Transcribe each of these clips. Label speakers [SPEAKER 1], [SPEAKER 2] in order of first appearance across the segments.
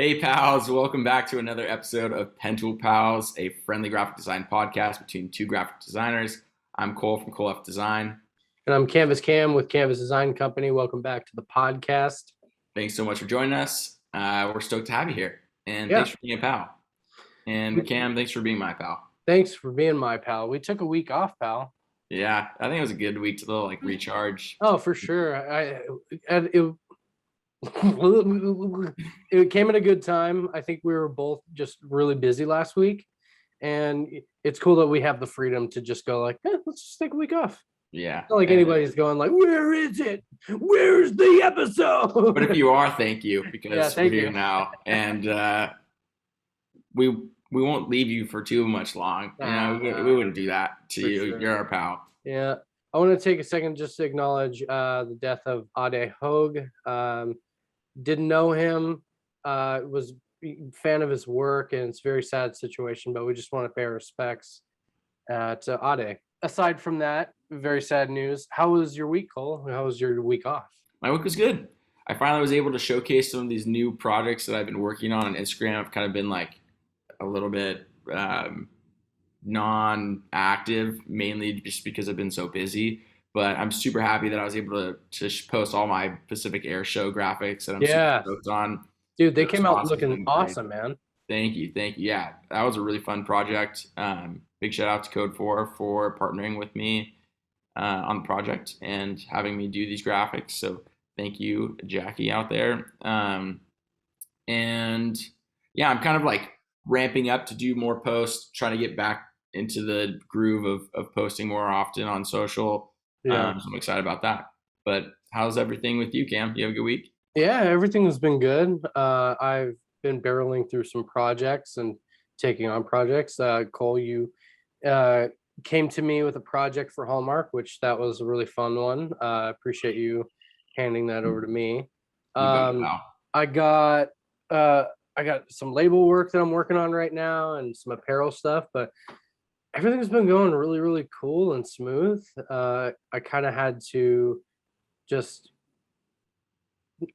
[SPEAKER 1] Hey pals, welcome back to another episode of Pentool Pals, a friendly graphic design podcast between two graphic designers. I'm Cole from Cole F Design.
[SPEAKER 2] And I'm Canvas Cam with Canvas Design Company. Welcome back to the podcast.
[SPEAKER 1] Thanks so much for joining us. We're stoked to have you here. And
[SPEAKER 2] Yeah.
[SPEAKER 1] Thanks for being a pal. And Cam, thanks for being my pal.
[SPEAKER 2] Thanks for being my pal. We took a week off, pal.
[SPEAKER 1] Yeah, I think it was a good week to recharge.
[SPEAKER 2] Oh, for sure. It came at a good time. I think we were both just really busy last week. And it's cool that we have the freedom to just go let's just take a week off.
[SPEAKER 1] Yeah.
[SPEAKER 2] It's not like anybody's going where is it? Where's the episode?
[SPEAKER 1] But if you are, thank you, because we're here now. And we won't leave you for too much long. We wouldn't do that to you. Sure. You're our pal.
[SPEAKER 2] Yeah. I want to take a second just to acknowledge the death of Ade Hogue. Didn't know him, was a fan of his work, and it's a very sad situation, but we just want to pay our respects to Ade. Aside from that, very sad news. How was your week, Cole? How was your week off?
[SPEAKER 1] My week was good. I finally was able to showcase some of these new projects that I've been working on Instagram. I've kind of been a little bit non-active, mainly just because I've been so busy. But I'm super happy that I was able to post all my Pacific Air Show graphics that I'm super stoked on.
[SPEAKER 2] Dude, they came out looking awesome, man.
[SPEAKER 1] Thank you. Yeah, that was a really fun project. Big shout out to Code 4 for partnering with me on the project and having me do these graphics. So thank you, Jackie, out there. And yeah, I'm kind of ramping up to do more posts, trying to get back into the groove of posting more often on social. Yeah. So I'm excited about that. But how's everything with you, Cam? You have a good week?
[SPEAKER 2] Yeah, everything has been good. I've been barreling through some projects and taking on projects. Cole, you came to me with a project for Hallmark, which that was a really fun one. Appreciate you handing that over to me. I got some label work that I'm working on right now and some apparel stuff, but everything's been going really, really cool and smooth. I kind of had to just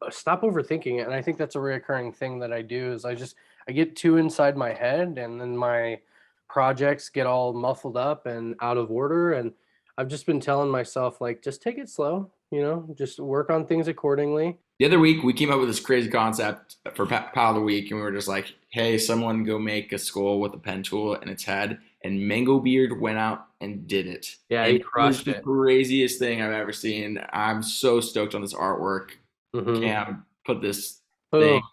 [SPEAKER 2] stop overthinking it. And I think that's a reoccurring thing that I do is I get too inside my head, and then my projects get all muffled up and out of order. And I've just been telling myself, just take it slow, just work on things accordingly.
[SPEAKER 1] The other week, we came up with this crazy concept for Pal of the Week, and we were just hey, someone go make a skull with a pen tool in its head. And Mango Beard went out and did it.
[SPEAKER 2] Yeah, he crushed it.
[SPEAKER 1] The craziest thing I've ever seen. I'm so stoked on this artwork.
[SPEAKER 2] Mm-hmm.
[SPEAKER 1] Cam, put this thing.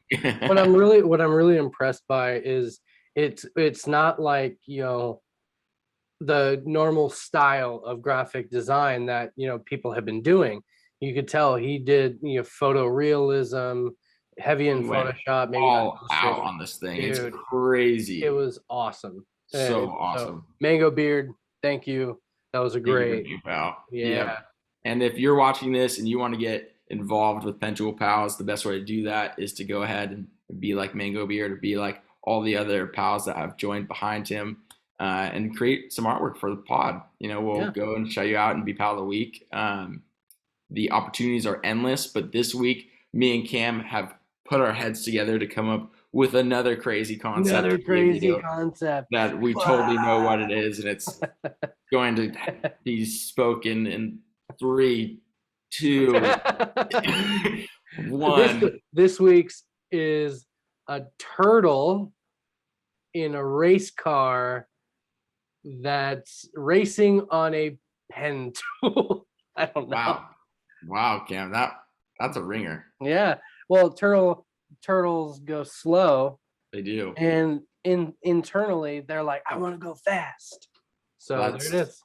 [SPEAKER 2] What I'm really impressed by is it's not the normal style of graphic design that people have been doing. You could tell he did photorealism, heavy in Photoshop, maybe
[SPEAKER 1] all out on this thing. Dude, it's crazy.
[SPEAKER 2] It was awesome.
[SPEAKER 1] So awesome.
[SPEAKER 2] So, Mango Beard, thank you. That was a great.
[SPEAKER 1] Thank you, pal.
[SPEAKER 2] Yeah.
[SPEAKER 1] And if you're watching this and you want to get involved with Pentool Pals, the best way to do that is to go ahead and be like Mango Beard, or be like all the other pals that have joined behind him, and create some artwork for the pod. We'll go and shout you out and be Pal of the Week. The opportunities are endless, but this week, me and Cam have put our heads together to come up with another crazy concept. That we totally know what it is, and it's going to be spoken in 3, 2, 1.
[SPEAKER 2] This week's is a turtle in a race car that's racing on a pen tool. I don't know.
[SPEAKER 1] Wow, Cam, that's a ringer.
[SPEAKER 2] Yeah. Well, turtles go slow.
[SPEAKER 1] They do.
[SPEAKER 2] And internally they're like, I want to go fast. So there it is.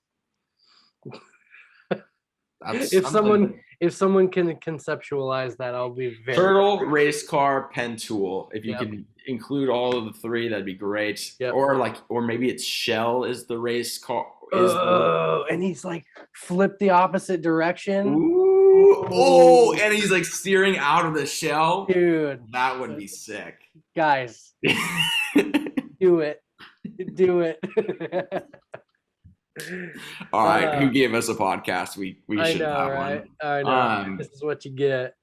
[SPEAKER 2] If someone can conceptualize that, I'll be very
[SPEAKER 1] turtle, race car, pen tool. If you can include all of the 3, that'd be great.
[SPEAKER 2] Yep.
[SPEAKER 1] Or maybe it's Shell is the race car.
[SPEAKER 2] And he's flipped the opposite direction.
[SPEAKER 1] Ooh. Oh, and he's steering out of the shell.
[SPEAKER 2] Dude,
[SPEAKER 1] that would be sick.
[SPEAKER 2] Guys, do it.
[SPEAKER 1] All right, who gave us a podcast? We should have one.
[SPEAKER 2] I know. This is what you get.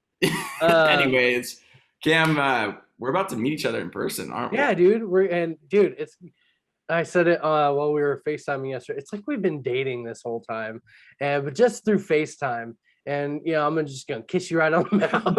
[SPEAKER 1] Anyways, Cam, we're about to meet each other in person, aren't we?
[SPEAKER 2] Yeah, dude. It's I said it while we were FaceTiming yesterday. It's like we've been dating this whole time, but just through FaceTime. And I'm just gonna kiss you right on the mouth.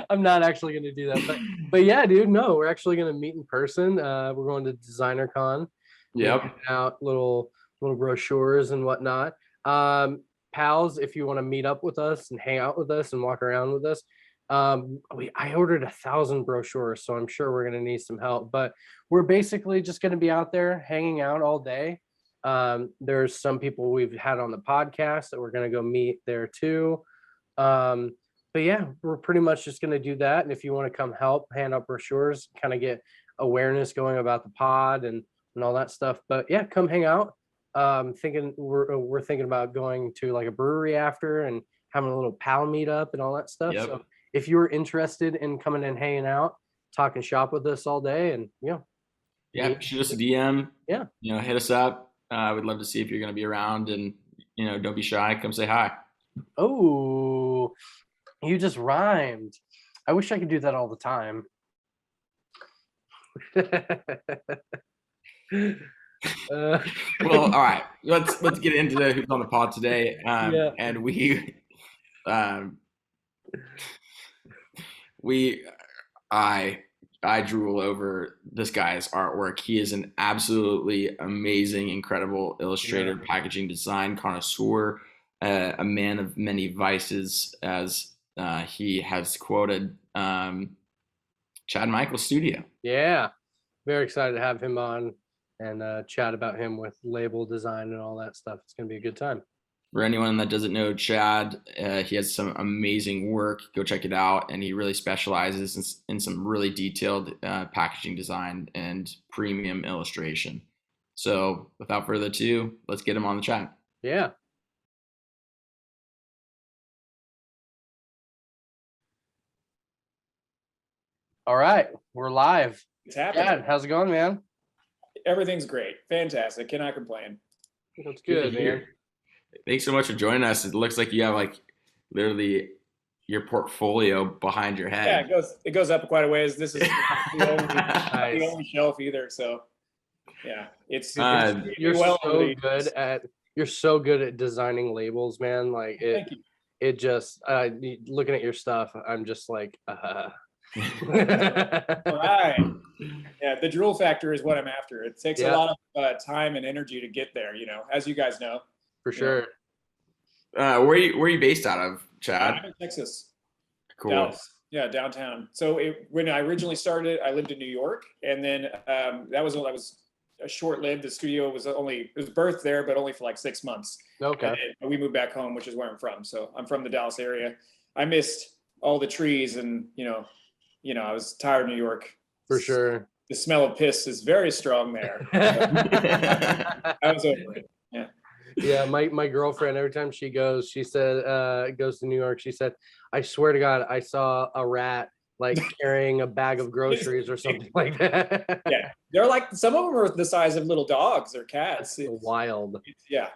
[SPEAKER 2] I'm not actually gonna do that. But yeah, dude, no, we're actually gonna meet in person. We're going to Designer Con.
[SPEAKER 1] Yep.
[SPEAKER 2] Out little brochures and whatnot. Pals, if you want to meet up with us and hang out with us and walk around with us, I ordered 1,000 brochures, so I'm sure we're going to need some help. But we're basically just going to be out there hanging out all day. There's some people we've had on the podcast that we're going to go meet there too. But yeah, we're pretty much just going to do that. And if you want to come help hand out brochures, kind of get awareness going about the pod and all that stuff. But yeah, come hang out. Thinking we're thinking about going to like a brewery after and having a little pal meetup and all that stuff.
[SPEAKER 1] Yep.
[SPEAKER 2] So if you're interested in coming and hanging out, talking shop with us all day, and
[SPEAKER 1] yeah, shoot us a DM.
[SPEAKER 2] Yeah,
[SPEAKER 1] hit us up. I would love to see if you're going to be around, and don't be shy. Come say hi.
[SPEAKER 2] Oh, you just rhymed. I wish I could do that all the time.
[SPEAKER 1] Well, all right. Let's get into who's on the pod today. And I drool over this guy's artwork. He is an absolutely amazing, incredible illustrator, packaging design connoisseur, a man of many vices, as he has quoted Chad Micheal Studio.
[SPEAKER 2] Yeah, very excited to have him on and chat about him with label design and all that stuff. It's going to be a good time.
[SPEAKER 1] For anyone that doesn't know Chad, he has some amazing work. Go check it out. And he really specializes in some really detailed packaging design and premium illustration. So without further ado, let's get him on the chat.
[SPEAKER 2] Yeah. All right, we're live.
[SPEAKER 3] It's happening.
[SPEAKER 2] Chad, how's it going, man?
[SPEAKER 3] Everything's great. Fantastic. Cannot complain.
[SPEAKER 2] That's good, man.
[SPEAKER 1] Thanks so much for joining us. It looks like you have like literally your portfolio behind your head.
[SPEAKER 3] Yeah, it goes up quite a ways. This is the only shelf either. So yeah,
[SPEAKER 2] you're so good at designing labels, man. Like it just looking at your stuff, I'm just like
[SPEAKER 3] All right. Yeah, the drool factor is what I'm after. It takes a lot of time and energy to get there, as you guys know.
[SPEAKER 2] For sure.
[SPEAKER 1] Where are you based out of, Chad?
[SPEAKER 3] I'm in Texas.
[SPEAKER 1] Cool.
[SPEAKER 3] Dallas. Yeah, downtown. So when I originally started, I lived in New York, and then that was a short-lived. The studio was birthed there, but only for like 6 months.
[SPEAKER 2] Okay.
[SPEAKER 3] And we moved back home, which is where I'm from. So I'm from the Dallas area. I missed all the trees, and I was tired of New York.
[SPEAKER 2] For sure.
[SPEAKER 3] The smell of piss is very strong there. I was over it. Yeah.
[SPEAKER 2] Yeah, my girlfriend, every time she goes, she said, goes to New York, she said, I swear to God, I saw a rat like carrying a bag of groceries or something like that.
[SPEAKER 3] Yeah, they're like, some of them are the size of little dogs or cats.
[SPEAKER 2] It's wild.
[SPEAKER 3] Yeah.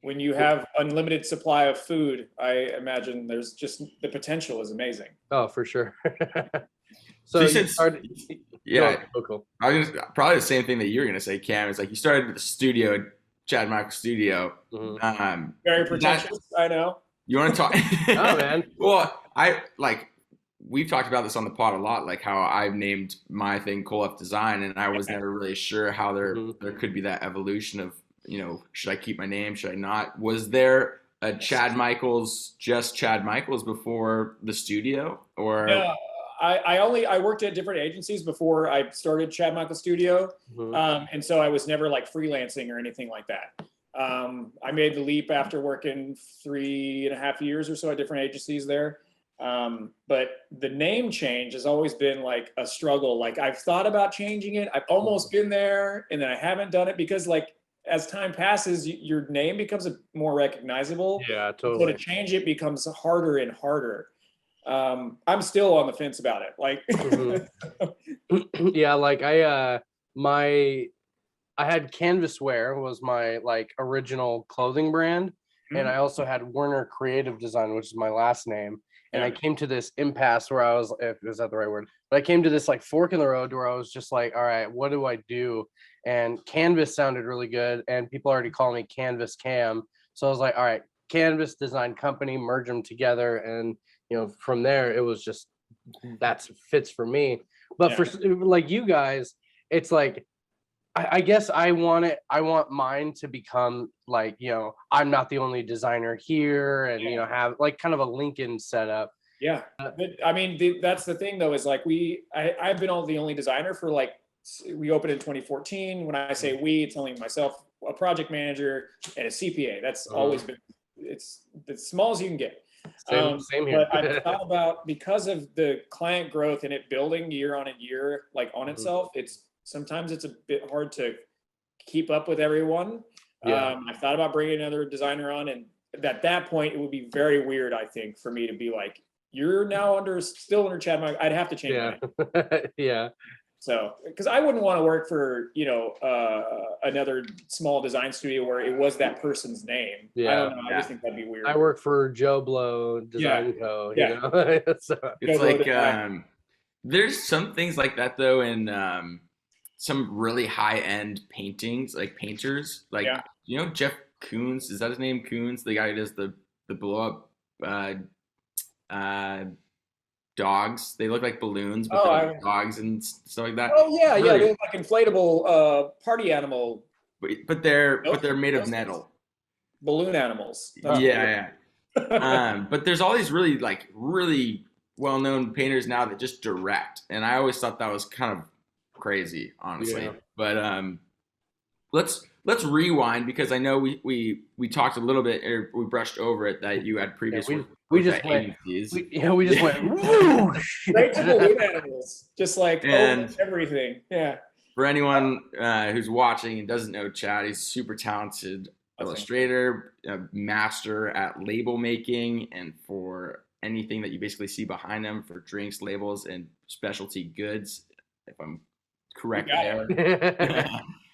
[SPEAKER 3] When you have unlimited supply of food, I imagine there's just the potential is amazing.
[SPEAKER 2] Oh, for sure.
[SPEAKER 1] So you started,
[SPEAKER 2] cool.
[SPEAKER 1] I was probably the same thing that you were gonna say, Cam. It's like you started the studio, Chad Micheal Studio.
[SPEAKER 2] Mm-hmm.
[SPEAKER 3] Very pretentious, I know.
[SPEAKER 1] You want to talk?
[SPEAKER 2] Oh man.
[SPEAKER 1] Well, we've talked about this on the pod a lot, like how I've named my thing Cool F Design, and I was never really sure how there could be that evolution of, should I keep my name? Should I not? Was there a Chad Micheal's, just Chad Micheal's before the studio, or?
[SPEAKER 3] No, I worked at different agencies before I started Chad Micheal Studio, and so I was never like freelancing or anything like that. I made the leap after working 3.5 years or so at different agencies there. But the name change has always been like a struggle. Like I've thought about changing it. I've almost been there, and then I haven't done it because like as time passes, your name becomes more recognizable.
[SPEAKER 2] Yeah, totally.
[SPEAKER 3] So to change it becomes harder and harder. I'm still on the fence about it. Like,
[SPEAKER 2] yeah, like I had Canvas Wear was my like original clothing brand, and I also had Werner Creative Design, which is my last name. And I came to this impasse where I was, if is that the right word? But I came to this like fork in the road where I was just like, all right, what do I do? And Canvas sounded really good, and people already call me Canvas Cam. So I was like, all right, Canvas Design Company, merge them together, and from there it was just that fits for me. But for like you guys, it's like I guess I want mine to become like, I'm not the only designer here, and have like kind of a Lincoln setup.
[SPEAKER 3] Yeah, but I mean, that's the thing though, is like I've been the only designer for like, we opened in 2014. When I say we, it's only myself, a project manager, and a CPA. That's always been, it's as small as you can get.
[SPEAKER 2] Same here.
[SPEAKER 3] But I've thought about, because of the client growth and it building year on year, like on itself, sometimes it's a bit hard to keep up with everyone. I thought about bringing another designer on, and at that point it would be very weird, I think, for me to be like, you're now still under Chad Micheal. I'd have to change my name.
[SPEAKER 2] Yeah.
[SPEAKER 3] So, because I wouldn't want to work for, another small design studio where it was that person's name.
[SPEAKER 2] Yeah.
[SPEAKER 3] I don't know. I just think that'd be weird.
[SPEAKER 2] I work for Joe Blow Design Co. So,
[SPEAKER 1] it's like, there's some things like that though, in some really high-end paintings, like painters, like Jeff Koons, is that his name? Koons, the guy who does the blow up dogs. They look like balloons, but they're like dogs and stuff like that.
[SPEAKER 3] Oh yeah, really, they're like inflatable party animal.
[SPEAKER 1] But they're made of metal.
[SPEAKER 3] Balloon animals.
[SPEAKER 1] Yeah. But there's all these really well-known painters now that just direct, and I always thought that was kind of crazy, honestly. Yeah. But let's rewind, because I know we talked a little bit, or we brushed over it, that you had previous.
[SPEAKER 2] We just went. We just went. Woo!
[SPEAKER 3] Right to balloon animals, just like everything. Yeah.
[SPEAKER 1] For anyone who's watching and doesn't know Chad, he's a super talented illustrator, a master at label making, and for anything that you basically see behind him for drinks, labels, and specialty goods, if I'm correct there.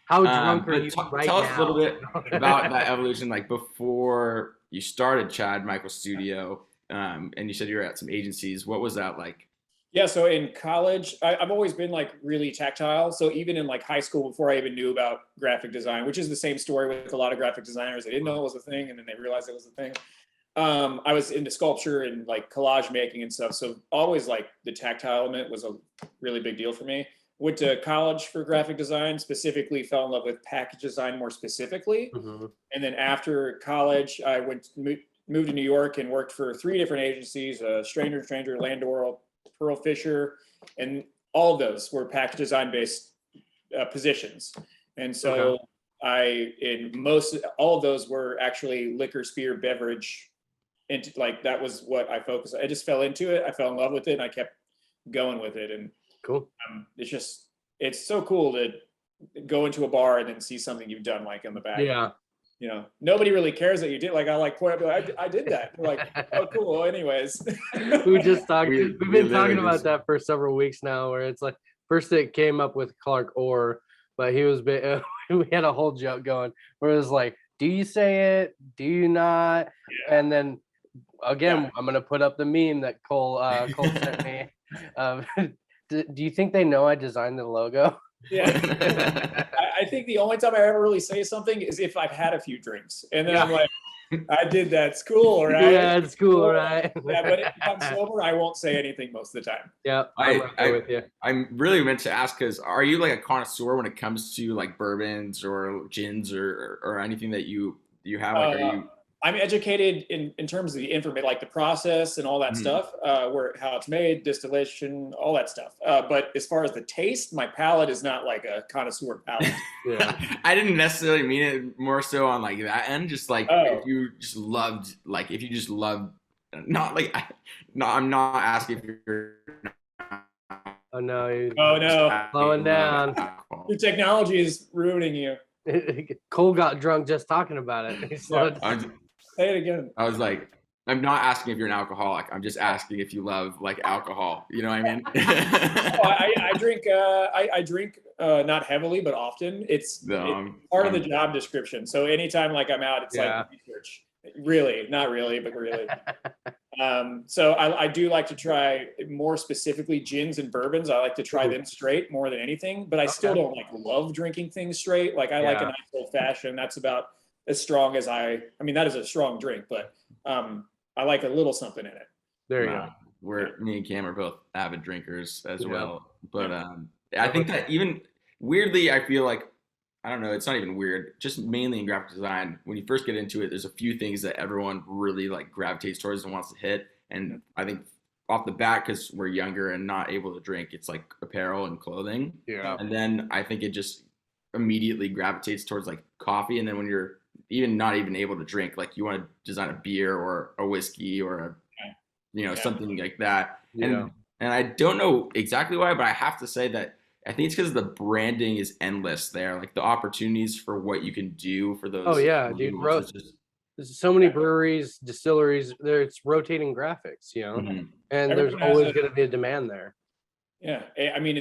[SPEAKER 2] How drunk are you right
[SPEAKER 1] tell
[SPEAKER 2] now?
[SPEAKER 1] us a little bit about that evolution, like before you started Chad Micheal Studio, and you said you were at some agencies. What was that like?
[SPEAKER 3] Yeah, so in college, I've always been like really tactile. So even in like high school, before I even knew about graphic design, which is the same story with a lot of graphic designers, they didn't know it was a thing, and then they realized it was a thing. I was into sculpture and like collage making and stuff. So always like the tactile element was a really big deal for me. Went to college for graphic design, specifically fell in love with package design more specifically. And then after college, I moved to New York and worked for 3 different agencies, Stranger, Landor, Pearl Fisher, and all of those were package design based positions. And so all of those were actually liquor, spear, beverage. And like, that was what I focused on. I just fell into it. I fell in love with it, and I kept going with it. And
[SPEAKER 2] cool.
[SPEAKER 3] It's so cool to go into a bar and then see something you've done like in the back.
[SPEAKER 2] Yeah.
[SPEAKER 3] Nobody really cares that you did. Like, I like point up, I did that. They're like, oh, cool. Well, anyways.
[SPEAKER 2] We've been talking about that for several weeks now, where it's like, first it came up with Clark Orr, but we had a whole joke going where it was like, do you say it? Do you not? Yeah. And then again, I'm going to put up the meme that Cole sent me. Do you think they know I designed the logo?
[SPEAKER 3] Yeah. I think the only time I ever really say something is if I've had a few drinks. And then I'm like, I did that. It's cool, right?
[SPEAKER 2] Yeah, it's cool, right?
[SPEAKER 3] Yeah, but if I'm sober, I won't say anything most of the time.
[SPEAKER 2] Yeah, I'm with you.
[SPEAKER 1] I'm really meant to ask, because are you like a connoisseur when it comes to like bourbons or gins or anything that you have? Like, are you?
[SPEAKER 3] I'm educated in terms of the information, like the process and all that stuff, how it's made, distillation, all that stuff. But as far as the taste, my palate is not like a connoisseur palate.
[SPEAKER 1] Yeah. I didn't necessarily mean it more so on like that end. Just like if you just loved, not like, no, I'm not asking if you're.
[SPEAKER 2] Oh no!
[SPEAKER 3] Slowing
[SPEAKER 2] down.
[SPEAKER 3] Your technology is ruining you.
[SPEAKER 2] Cole got drunk just talking about it.
[SPEAKER 3] Say it again.
[SPEAKER 1] I was like, I'm not asking if you're an alcoholic. I'm just asking if you love like alcohol. You know what I mean?
[SPEAKER 3] I drink. I drink not heavily, but often. It's part of the job description. So anytime like I'm out, it's like research. Really, not really, but really. So I do like to try more specifically gins and bourbons. I like to try them straight more than anything, but I still don't like love drinking things straight. Like I like a nice old fashioned. That's about as strong as I mean, that is a strong drink, but I like a little something in it.
[SPEAKER 2] There you go.
[SPEAKER 1] Me and Cam are both avid drinkers as well. But I think that even weirdly, I feel like, I don't know, it's not even weird, just mainly in graphic design, when you first get into it, there's a few things that everyone really like gravitates towards and wants to hit. And I think off the bat, because we're younger and not able to drink, it's like apparel and clothing.
[SPEAKER 2] Yeah.
[SPEAKER 1] And then I think it just immediately gravitates towards like coffee. And then when you're even not even able to drink, like you want to design a beer or a whiskey or something like that. And I don't know exactly why, but I have to say that I think it's because the branding is endless there. Like the opportunities for what you can do for those.
[SPEAKER 2] Oh yeah, dude. There's so many breweries, distilleries. It's rotating graphics, and there's always going to be a demand there.
[SPEAKER 3] Yeah, I mean,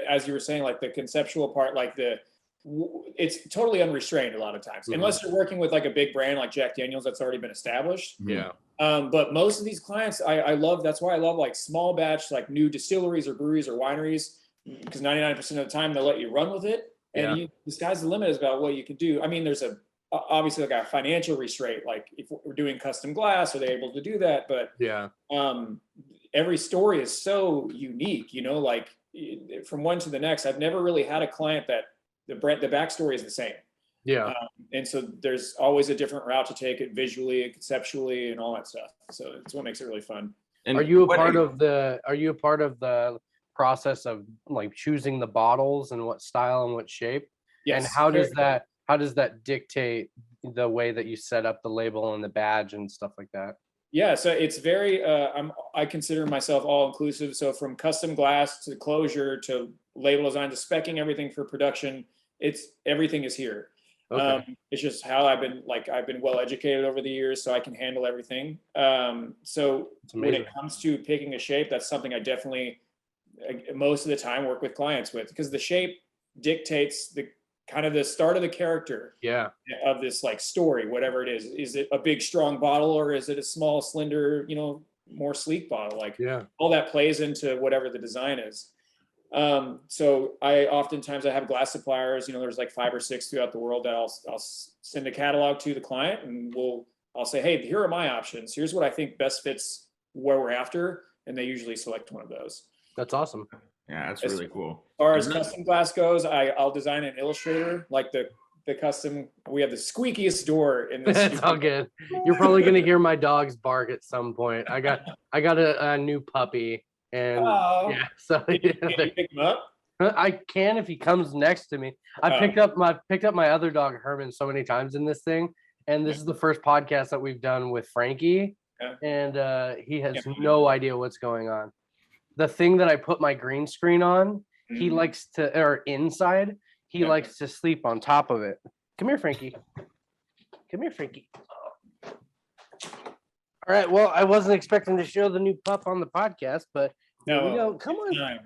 [SPEAKER 3] as you were saying, like the conceptual part, like it's totally unrestrained a lot of times, unless you're working with like a big brand like Jack Daniel's that's already been established.
[SPEAKER 2] Yeah.
[SPEAKER 3] But most of these clients, I love. That's why I love like small batch, like new distilleries or breweries or wineries, because 99% of the time they'll let you run with it, and the sky's the limit is about what you can do. I mean, there's obviously like a financial restraint, like if we're doing custom glass, are they able to do that? But every story is so unique, like from one to the next. I've never really had a client that the backstory is the same.
[SPEAKER 2] Yeah.
[SPEAKER 3] And so there's always a different route to take it visually and conceptually and all that stuff. So it's what makes it really fun.
[SPEAKER 2] And are you a part of the process of like choosing the bottles and what style and what shape? Yes. And how does that dictate the way that you set up the label and the badge and stuff like that?
[SPEAKER 3] Yeah, so it's very I consider myself all inclusive. So from custom glass to closure to label design to speccing everything for production, everything is here. Okay. It's just how I've been well educated over the years, so I can handle everything. So when it comes to picking a shape, that's something I definitely most of the time work with clients with, because the shape dictates the kind of the start of the character of this like story, whatever it is. Is it a big strong bottle, or is it a small slender, more sleek bottle? Like all that plays into whatever the design is. So I have glass suppliers, there's like 5 or 6 throughout the world that I'll send a catalog to the client, and I'll say, hey, here are my options. Here's what I think best fits where we're after. And they usually select one of those.
[SPEAKER 2] That's awesome.
[SPEAKER 1] Yeah, that's really cool.
[SPEAKER 3] As far as custom glass goes, I'll design an Illustrator, like the custom. We have the squeakiest door in this.
[SPEAKER 2] It's all good. You're probably gonna hear my dogs bark at some point. I got a new puppy, and so
[SPEAKER 3] can you pick him up?
[SPEAKER 2] I can if he comes next to me. I picked up my other dog Herman so many times in this thing, and this is the first podcast that we've done with Frankie, and he has no idea what's going on. The thing that I put my green screen on, he likes to, or inside, he likes to sleep on top of it. Come here, Frankie. Come here, Frankie. All right. Well, I wasn't expecting to show the new pup on the podcast, but here we go. Come on.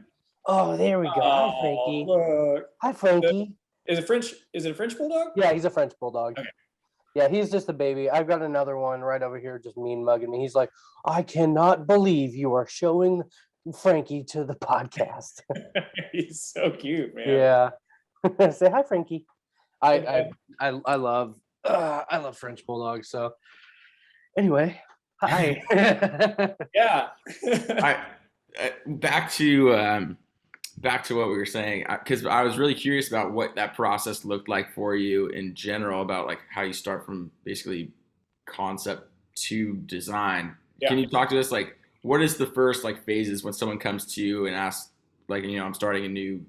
[SPEAKER 2] Oh, there we go. Hi, Frankie.
[SPEAKER 3] Look.
[SPEAKER 2] Hi, Frankie.
[SPEAKER 3] Is it a French bulldog?
[SPEAKER 2] Yeah, he's a French bulldog.
[SPEAKER 3] Okay.
[SPEAKER 2] Yeah, he's just a baby. I've got another one right over here, just mean mugging me. He's like, I cannot believe you are showing Frankie to the podcast.
[SPEAKER 3] He's so cute, man.
[SPEAKER 2] Yeah. Say hi, Frankie. I love French bulldogs. So anyway, hi.
[SPEAKER 3] Yeah.
[SPEAKER 1] Back to what we were saying, because I was really curious about what that process looked like for you in general, about like how you start from basically concept to design. Can you talk to us, like, what is the first like phases when someone comes to you and asks, like, I'm starting a new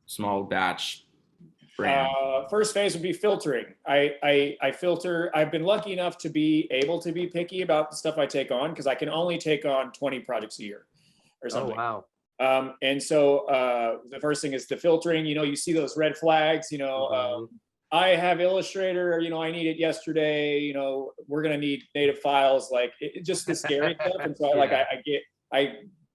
[SPEAKER 1] small batch brand?
[SPEAKER 3] First phase would be filtering. I filter. I've been lucky enough to be able to be picky about the stuff I take on, because I can only take on 20 projects a year or something.
[SPEAKER 2] Oh, wow.
[SPEAKER 3] And so the first thing is the filtering. You see those red flags, I have Illustrator, I need it yesterday, we're going to need native files, like just the scary stuff. And so I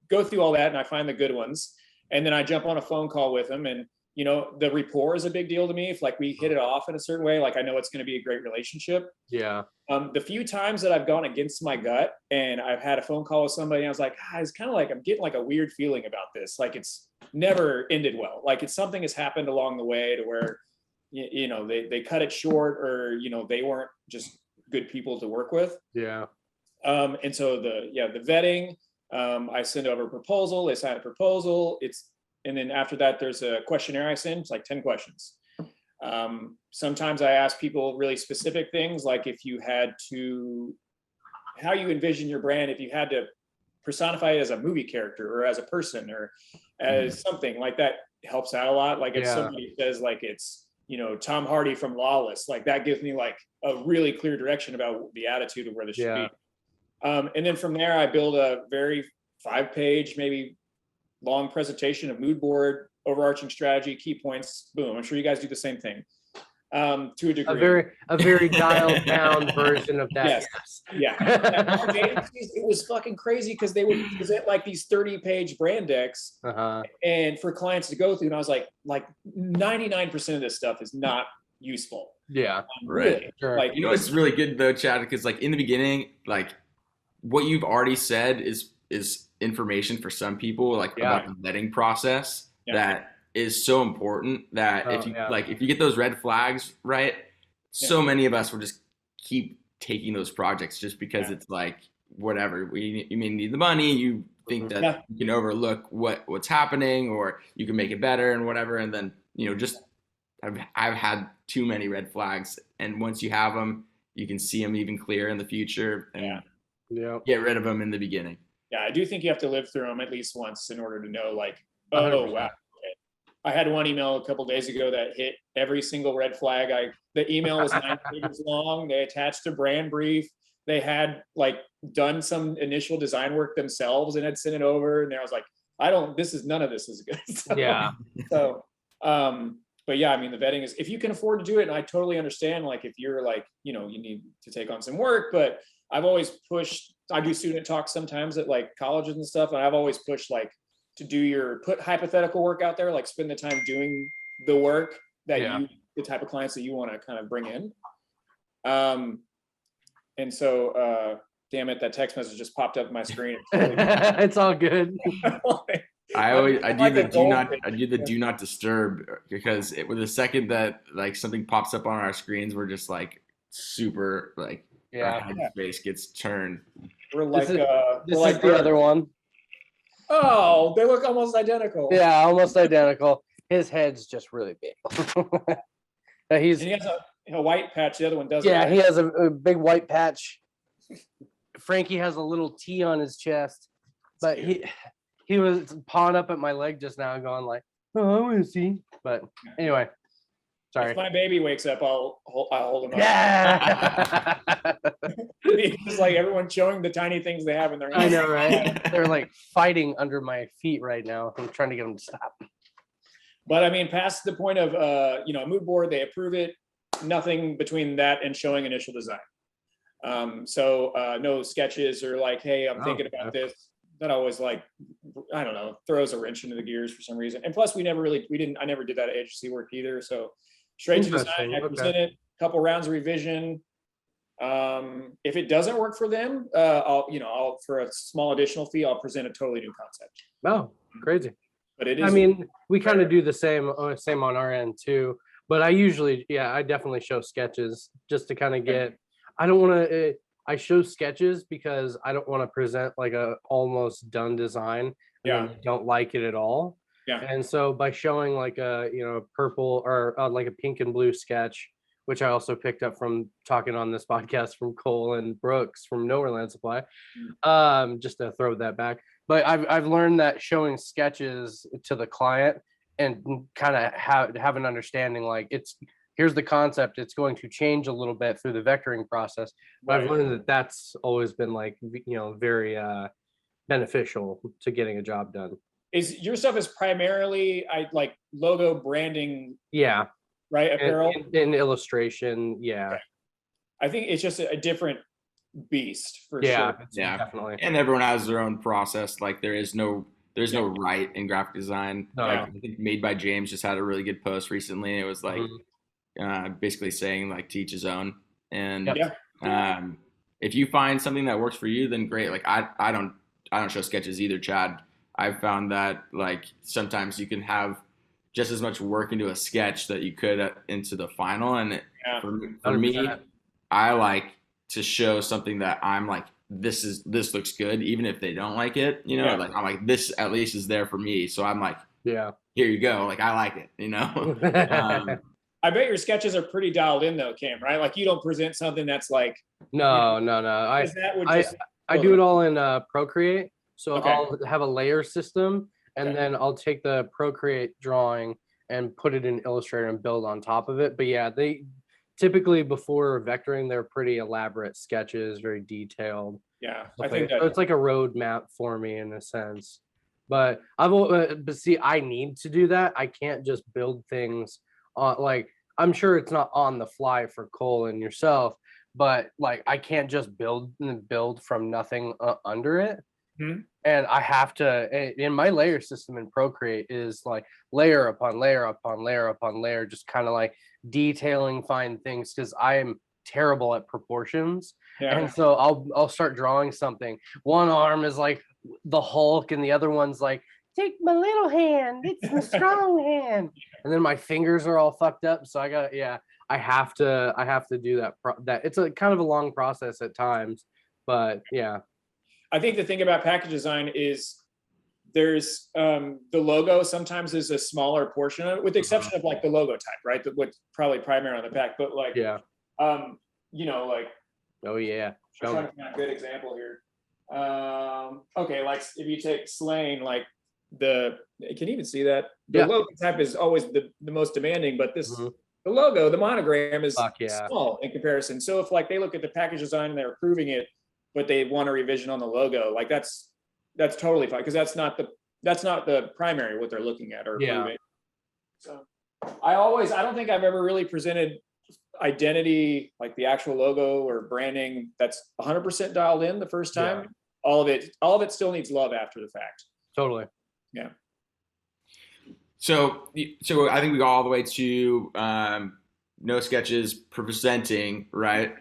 [SPEAKER 3] go through all that and I find the good ones. And then I jump on a phone call with them, and you know, the rapport is a big deal to me. If like we hit it off in a certain way, like I know it's going to be a great relationship.
[SPEAKER 2] Yeah.
[SPEAKER 3] The few times that I've gone against my gut and I've had a phone call with somebody, and I was like, it's kind of like I'm getting like a weird feeling about this. Like it's never ended well. Like it's something has happened along the way to where, you know, they cut it short, or, you know, they weren't just good people to work with.
[SPEAKER 2] Yeah.
[SPEAKER 3] And so the vetting, I send over a proposal, they sign a proposal. And then after that, there's a questionnaire I send. It's like 10 questions. Sometimes I ask people really specific things, like if you had to, how you envision your brand, if you had to personify it as a movie character or as a person or as something like that, helps out a lot. Like if somebody says like it's, you know, Tom Hardy from Lawless, like that gives me like a really clear direction about the attitude of where this should be. And then from there, I build a very 5-page, maybe long presentation of mood board, overarching strategy, key points. Boom. I'm sure you guys do the same thing. To a degree.
[SPEAKER 2] A very dialed down version of that.
[SPEAKER 3] Yes. Yeah. It was fucking crazy because they would present like these 30-page brand decks and for clients to go through. And I was like 99% of this stuff is not useful.
[SPEAKER 2] Yeah.
[SPEAKER 1] Right.
[SPEAKER 3] Really. Sure. Like,
[SPEAKER 1] you know, it's really good though, Chad, because like in the beginning, like what you've already said is information for some people, like about the vetting process that is so important that if you get those red flags right, so many of us will just keep taking those projects just because it's like whatever, you may need the money, you think that you can overlook what's happening or you can make it better and whatever, and then, you know, just I've had too many red flags, and once you have them, you can see them even clearer in the future and get rid of them in the beginning.
[SPEAKER 3] Yeah, I do think you have to live through them at least once in order to know, like, oh, 100%. Wow. I had one email a couple days ago that hit every single red flag. The email was 9 pages long. They attached a brand brief. They had like done some initial design work themselves and had sent it over. And I was like, none of this is good. But yeah, I mean, the vetting is, if you can afford to do it, and I totally understand, like if you're like, you know, you need to take on some work, but I've always pushed, I do student talks sometimes at like colleges and stuff. And I've always pushed like to put hypothetical work out there, like spend the time doing the work that the type of clients that you want to kind of bring in. And so, damn it, that text message just popped up on my screen.
[SPEAKER 2] It's all good.
[SPEAKER 1] I do the do not disturb, because with the second that like something pops up on our screens, we're just like super like our headspace gets turned.
[SPEAKER 3] We're like
[SPEAKER 2] this is the other one.
[SPEAKER 3] Oh, they look almost identical.
[SPEAKER 2] Yeah, almost identical. His head's just really big.
[SPEAKER 3] And he has a white patch. The other one doesn't.
[SPEAKER 2] Yeah, he has a big white patch. Frankie has a little T on his chest, but he was pawing up at my leg just now, going like, "Oh, I want to see." But anyway, sorry.
[SPEAKER 3] If my baby wakes up, I'll hold him up.
[SPEAKER 2] Yeah.
[SPEAKER 3] It's like everyone showing the tiny things they have in their hands.
[SPEAKER 2] I know, right? They're like fighting under my feet right now. I'm trying to get them to stop.
[SPEAKER 3] But I mean, past the point of you know, a mood board, they approve it. Nothing between that and showing initial design. So no sketches or like, hey, I'm thinking about this. That always like, I don't know, throws a wrench into the gears for some reason. And plus, I never did that agency work either. So straight to design, I present it, a couple rounds of revision. If it doesn't work for them, I'll for a small additional fee, I'll present a totally new concept.
[SPEAKER 2] Oh, crazy.
[SPEAKER 3] But it is.
[SPEAKER 2] I mean, we kind of do the same on our end too. But I definitely show sketches just to kind of get. I don't want to. I show sketches because I don't want to present like a almost done design and then don't like it at all. Yeah. And so by showing like a purple or like a pink and blue sketch, which I also picked up from talking on this podcast from Cole and Brooks from Nowhere Land Supply, just to throw that back. But I've learned that showing sketches to the client and kind of have an understanding, like here's the concept, it's going to change a little bit through the vectoring process. But I've learned that that's always been like, very beneficial to getting a job done.
[SPEAKER 3] Is your stuff is primarily like logo branding?
[SPEAKER 2] Yeah.
[SPEAKER 3] Right. Apparel
[SPEAKER 2] and illustration. Yeah.
[SPEAKER 3] Okay. I think it's just a different beast for sure.
[SPEAKER 1] Yeah,
[SPEAKER 2] definitely.
[SPEAKER 1] And everyone has their own process. Like there is no there's no right in graphic design.
[SPEAKER 2] No.
[SPEAKER 1] Like, I think Made by James just had a really good post recently. It was like basically saying like to each his own. And if you find something that works for you, then great. Like I don't show sketches either, Chad. I've found that like sometimes you can have just as much work into a sketch that you could into the final. And for me, I like to show something that I'm like, this looks good, even if they don't like it, you know, like I'm like, this at least is there for me. So I'm like, here you go. Like, I like it, you know?
[SPEAKER 3] I bet your sketches are pretty dialed in though, Cam, right? Like you don't present something that's like,
[SPEAKER 2] no. I do it all in Procreate. So I'll have a layer system, and then I'll take the Procreate drawing and put it in Illustrator and build on top of it. But yeah, they typically before vectoring, they're pretty elaborate sketches, very detailed.
[SPEAKER 3] Yeah,
[SPEAKER 2] I think so it's like a roadmap for me in a sense. But but see, I need to do that. I can't just build things on like I'm sure it's not on the fly for Cole and yourself, but like I can't just build from nothing under it. And I have to, in my layer system in Procreate is like layer upon layer upon layer upon layer, just kind of like detailing fine things because I am terrible at proportions. And so I'll start drawing something. One arm is like the Hulk and the other one's like, take my little hand, it's my strong hand. And then my fingers are all fucked up. So I have to do that. It's a kind of a long process at times, but yeah.
[SPEAKER 3] I think the thing about package design is there's the logo sometimes is a smaller portion of it, with the exception of like the logo type, right? What's probably primary on the back, but like, you know, like,
[SPEAKER 2] oh yeah,
[SPEAKER 3] I'm trying to find a good example here. Okay, like if you take Slain, like you can even see that the logo type is always the most demanding, but this the logo, the monogram is small in comparison. So if like they look at the package design and they're approving it, but they want a revision on the logo, like that's totally fine because that's not the primary what they're looking at or approving. So I don't think I've ever really presented identity, like the actual logo or branding, that's 100% dialed in the first time. All of it still needs love after the fact.
[SPEAKER 2] Totally.
[SPEAKER 3] Yeah.
[SPEAKER 1] So I think we got all the way to no sketches presenting, right?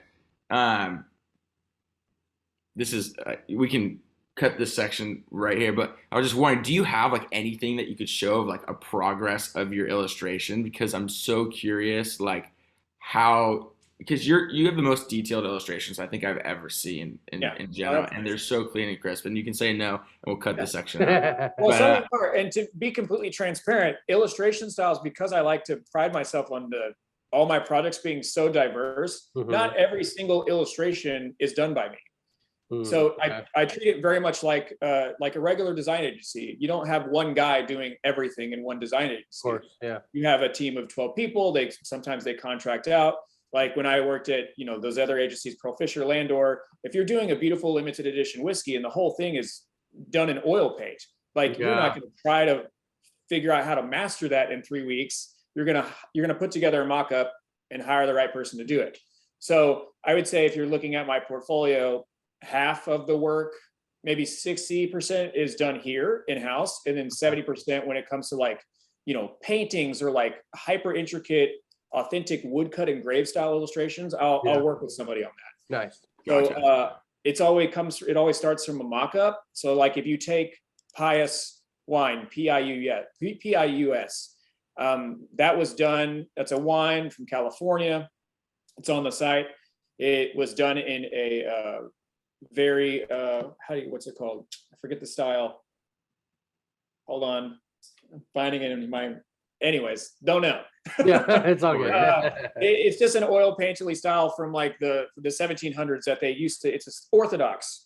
[SPEAKER 1] This is we can cut this section right here, but I was just wondering, do you have like anything that you could show of like a progress of your illustration? Because I'm so curious, like how, because you have the most detailed illustrations I think I've ever seen in general, and they're so clean and crisp. And you can say no, and we'll cut this section out.
[SPEAKER 3] Well, and to be completely transparent, illustration styles, because I like to pride myself on all my projects being so diverse. Not every single illustration is done by me. So I treat it very much like a regular design agency. You don't have one guy doing everything in one design agency.
[SPEAKER 2] Of course,
[SPEAKER 3] You have a team of 12 people. Sometimes they contract out. Like when I worked at those other agencies, Pearl Fisher, Landor. If you're doing a beautiful limited edition whiskey and the whole thing is done in oil paint, like you're not going to try to figure out how to master that in 3 weeks. You're gonna put together a mock-up and hire the right person to do it. So I would say if you're looking at my portfolio, half of the work, maybe 60% is done here in-house, and then 70% when it comes to like paintings or like hyper intricate authentic woodcut engraved style illustrations, I'll work with somebody on that.
[SPEAKER 2] Nice.
[SPEAKER 3] So it always starts from a mock-up. So like if you take Pious Wine, Pius, that was done, that's a wine from California, it's on the site. It was done in a very what's it called? I forget the style. Hold on, I'm finding it in my. Anyways, don't know.
[SPEAKER 2] It's all good.
[SPEAKER 3] It's just an oil painterly style from like the 1700s that they used to. It's an orthodox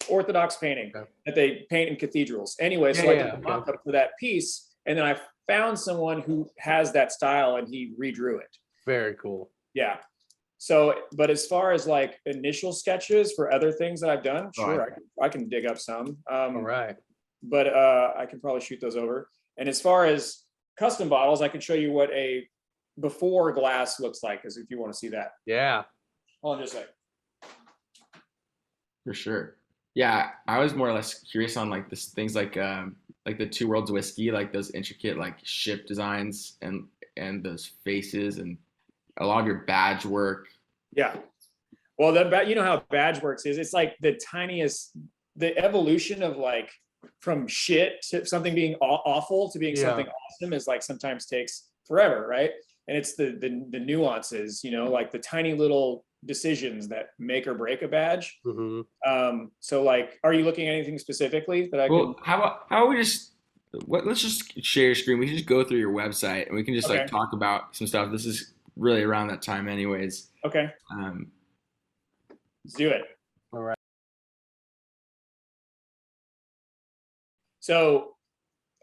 [SPEAKER 3] painting that they paint in cathedrals. Anyway, so I did a mock-up for that piece, and then I found someone who has that style, and he redrew it.
[SPEAKER 2] Very cool.
[SPEAKER 3] Yeah. So, but as far as like initial sketches for other things that I've done, sure, I can dig up some.
[SPEAKER 2] All right.
[SPEAKER 3] But I can probably shoot those over. And as far as custom bottles, I can show you what a before glass looks like, as if you want to see that.
[SPEAKER 2] Yeah.
[SPEAKER 3] Hold on just a sec.
[SPEAKER 1] For sure. Yeah, I was more or less curious on like things like like the Two Worlds whiskey, like those intricate like ship designs and those faces and a lot of your badge work.
[SPEAKER 3] Yeah. Well, you know how badge works is it's like the tiniest, the evolution of like from shit to something being awful to being something awesome is like sometimes takes forever, right? And it's the nuances, you know, like the tiny little decisions that make or break a badge. So like, are you looking at anything specifically that I can?
[SPEAKER 1] How about we just let's just share your screen. We can just go through your website and we can just like talk about some stuff. This is really around that time anyways.
[SPEAKER 3] Okay. Let's do it.
[SPEAKER 2] All right.
[SPEAKER 3] So,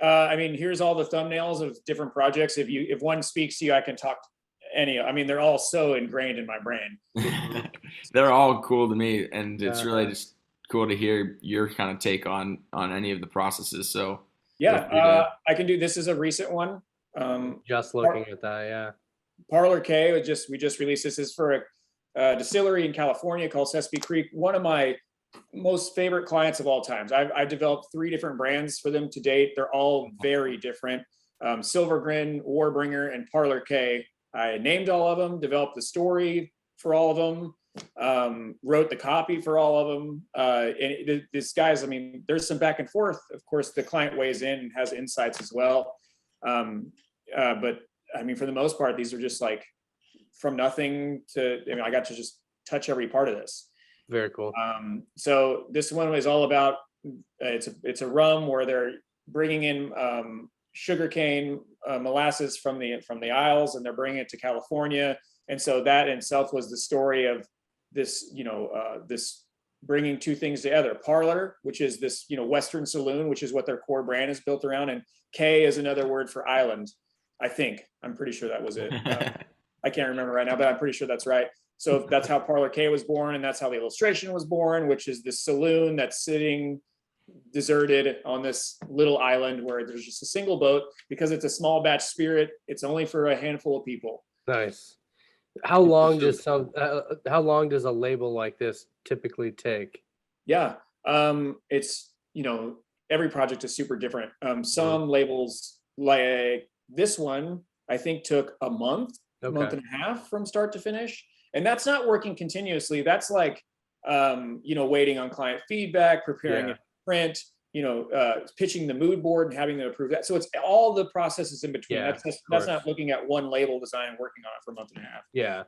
[SPEAKER 3] I mean, here's all the thumbnails of different projects. If one speaks to you, I can talk any. I mean, they're all so ingrained in my brain.
[SPEAKER 1] They're all cool to me, and it's really just cool to hear your kind of take on any of the processes. So
[SPEAKER 3] yeah, I can do. This is a recent one.
[SPEAKER 2] Just looking at that, yeah.
[SPEAKER 3] Parlor K. We just released this. Is for a distillery in California called Sesame Creek. One of my most favorite clients of all times. I've developed 3 different brands for them to date. They're all very different. Silver Grin, Warbringer, and Parlor K. I named all of them, developed the story for all of them, wrote the copy for all of them. And this guys, I mean, there's some back and forth. Of course, the client weighs in and has insights as well. But I mean, for the most part, these are just like from nothing to, I mean, I got to just touch every part of this.
[SPEAKER 2] Very cool.
[SPEAKER 3] So this one is all about, it's a rum where they're bringing in sugarcane molasses from the Isles, and they're bringing it to California. And so that in itself was the story of this, this bringing 2 things together. Parlor, which is this, Western saloon, which is what their core brand is built around. And K is another word for island. I think, I'm pretty sure that was it. I can't remember right now, but I'm pretty sure that's right. So that's how Parlor K was born, and that's how the illustration was born, which is this saloon that's sitting deserted on this little island where there's just a single boat. Because it's a small batch spirit, it's only for a handful of people.
[SPEAKER 2] Nice. How long does a label like this typically take?
[SPEAKER 3] Yeah, it's every project is super different. Some labels, like this one, I think took a month and a half from start to finish. And that's not working continuously. That's like, waiting on client feedback, preparing a print, pitching the mood board and having them approve that. So it's all the processes in between. That's not looking at one label design and working on it for a month and a half.
[SPEAKER 2] Yeah.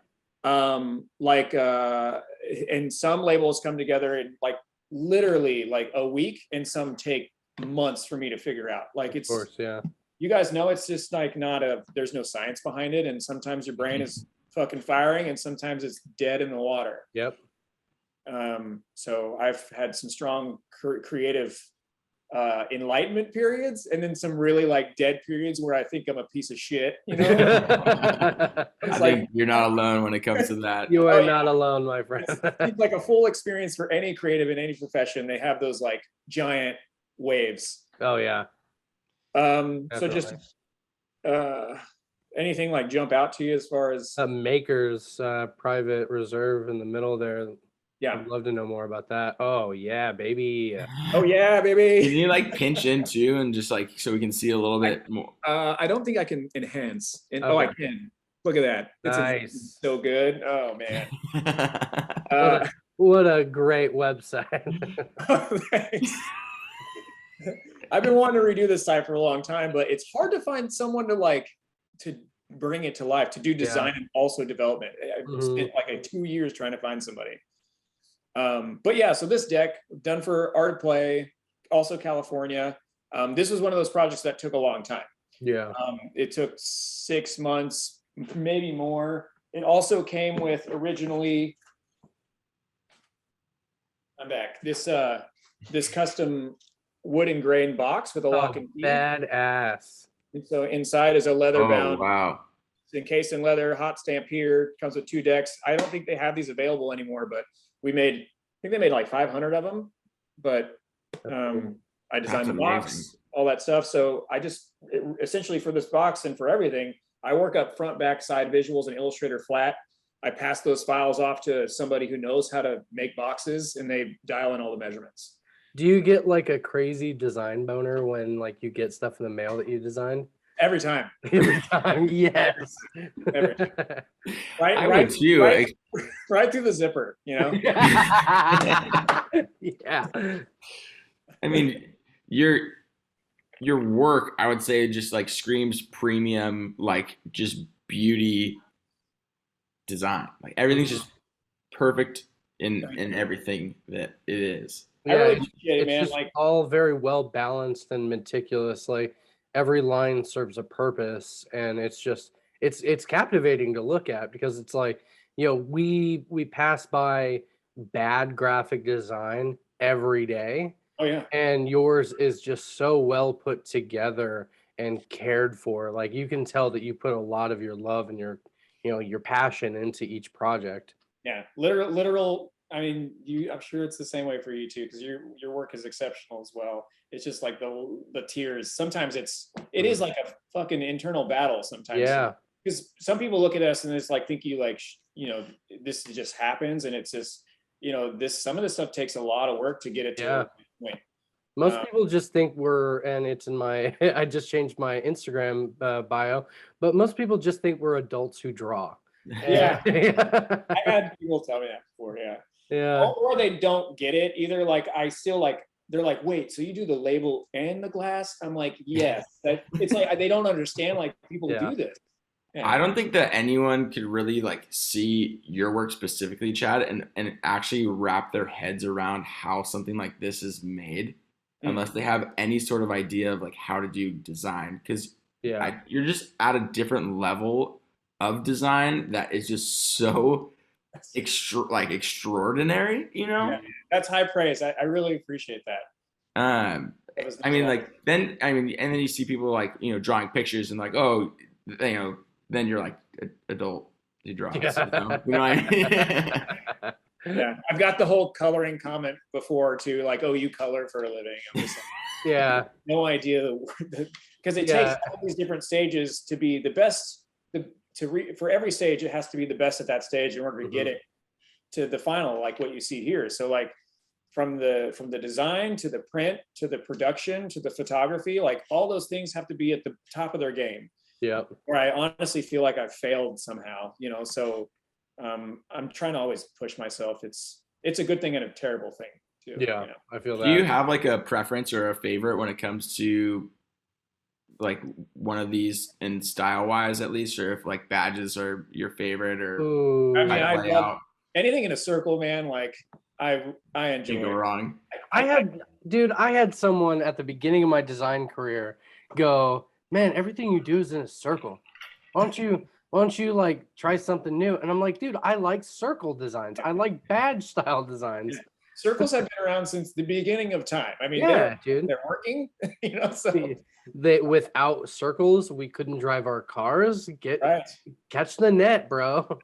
[SPEAKER 3] And some labels come together in like literally like a week, and some take months for me to figure out. Like it's,
[SPEAKER 2] of course, yeah.
[SPEAKER 3] You guys know it's just like there's no science behind it. And sometimes your brain is fucking firing, and sometimes it's dead in the water.
[SPEAKER 2] Yep.
[SPEAKER 3] So I've had some strong creative enlightenment periods, and then some really like dead periods where I think I'm a piece of shit.
[SPEAKER 1] I think you're not alone when it comes to that.
[SPEAKER 2] You are not alone, my friend.
[SPEAKER 3] It's like a full experience for any creative in any profession. They have those like giant waves.
[SPEAKER 2] Oh yeah.
[SPEAKER 3] So just anything like jump out to you as far as
[SPEAKER 2] Maker's private reserve in the middle there.
[SPEAKER 3] Yeah,
[SPEAKER 2] I'd love to know more about that. Oh yeah, baby.
[SPEAKER 3] Oh yeah, baby.
[SPEAKER 1] Can you like pinch in too, and just like so we can see a little bit more?
[SPEAKER 3] I don't think I can enhance. Oh, I can. Look at that.
[SPEAKER 2] Nice.
[SPEAKER 3] So good. Oh man.
[SPEAKER 2] What a great website.
[SPEAKER 3] Thanks. I've been wanting to redo this site for a long time, but it's hard to find someone to bring it to life, to do design and also development. I spent like 2 years trying to find somebody. But yeah, so this deck done for Art of Play, also California. This was one of those projects that took a long time.
[SPEAKER 2] Yeah.
[SPEAKER 3] It took 6 months, maybe more. It also came with originally, I'm back, this custom wooden grain box with a lock and key.
[SPEAKER 2] Badass. And
[SPEAKER 3] so inside is a leather bound.
[SPEAKER 1] Oh, wow.
[SPEAKER 3] It's encased in leather, hot stamp here, comes with 2 decks. I don't think they have these available anymore, but I think they made like 500 of them, but I designed the box, all that stuff. So I just essentially for this box and for everything, I work up front, back, side visuals in Illustrator flat. I pass those files off to somebody who knows how to make boxes, and they dial in all the measurements.
[SPEAKER 2] Do you get like a crazy design boner when like you get stuff in the mail that you designed?
[SPEAKER 3] Every time.
[SPEAKER 2] Every time, yes.
[SPEAKER 3] Every time.
[SPEAKER 1] I would too.
[SPEAKER 3] Right through the zipper, you know?
[SPEAKER 2] Yeah.
[SPEAKER 1] I mean, your work, I would say, just like screams premium, like just beauty design. Like everything's just perfect in everything that it is.
[SPEAKER 3] I really
[SPEAKER 2] Yeah,
[SPEAKER 3] appreciate it,
[SPEAKER 2] it's
[SPEAKER 3] man.
[SPEAKER 2] just
[SPEAKER 3] Like,
[SPEAKER 2] all very well balanced and meticulous. Like every line serves a purpose, and it's captivating to look at because it's like, we pass by bad graphic design every day,
[SPEAKER 3] oh yeah.
[SPEAKER 2] and yours is just so well put together and cared for. Like you can tell that you put a lot of your love and your passion into each project.
[SPEAKER 3] Yeah. Literal. I mean, I'm sure it's the same way for you too, because your work is exceptional as well. It's just like the tears. Sometimes it is like a fucking internal battle sometimes.
[SPEAKER 2] Yeah.
[SPEAKER 3] Because some people look at us and it's like think you like this just happens, and it's just some of this stuff takes a lot of work to get it to
[SPEAKER 2] Yeah.
[SPEAKER 3] a point.
[SPEAKER 2] Most people just think and it's in my, I just changed my Instagram bio, but most people just think we're adults who draw.
[SPEAKER 3] Yeah.
[SPEAKER 2] Yeah.
[SPEAKER 3] I had people tell me that before, yeah.
[SPEAKER 2] Yeah.
[SPEAKER 3] Or they don't get it either. Like I still like, they're like, wait, so you do the label and the glass? I'm like, yes. It's like they don't understand like people do this. Yeah.
[SPEAKER 1] I don't think that anyone could really like see your work specifically, Chad, and actually wrap their heads around how something like this is made unless they have any sort of idea of like how to do design. Because you're just at a different level of design that is just so extraordinary,
[SPEAKER 3] Yeah, that's high praise. I really appreciate that.
[SPEAKER 1] I mean, and then you see people like drawing pictures and like, oh, then you're like adult who draws.
[SPEAKER 3] Yeah, I've got the whole coloring comment before too, like, oh, you color for a living. I'm just like,
[SPEAKER 2] yeah,
[SPEAKER 3] no idea, because it takes all these different stages to be the best. For every stage, it has to be the best at that stage in order to get it to the final, like what you see here. So like from the design to the print to the production to the photography, like all those things have to be at the top of their game.
[SPEAKER 2] Yeah.
[SPEAKER 3] Where I honestly feel like I've failed somehow, so I'm trying to always push myself. It's a good thing and a terrible thing too.
[SPEAKER 2] Yeah, I feel that.
[SPEAKER 1] Do you have like a preference or a favorite when it comes to like one of these in style wise at least, or if like badges are your favorite, or
[SPEAKER 3] I mean, I love anything in a circle, man. Like I enjoy.
[SPEAKER 1] Can't go wrong.
[SPEAKER 2] I had someone at the beginning of my design career go, man, everything you do is in a circle. Why don't you like try something new? And I'm like, dude, I like circle designs. I like badge style designs.
[SPEAKER 3] Circles have been around since the beginning of time. I mean,
[SPEAKER 2] dude,
[SPEAKER 3] they're working. So
[SPEAKER 2] without circles, we couldn't drive our cars. Catch the net, bro.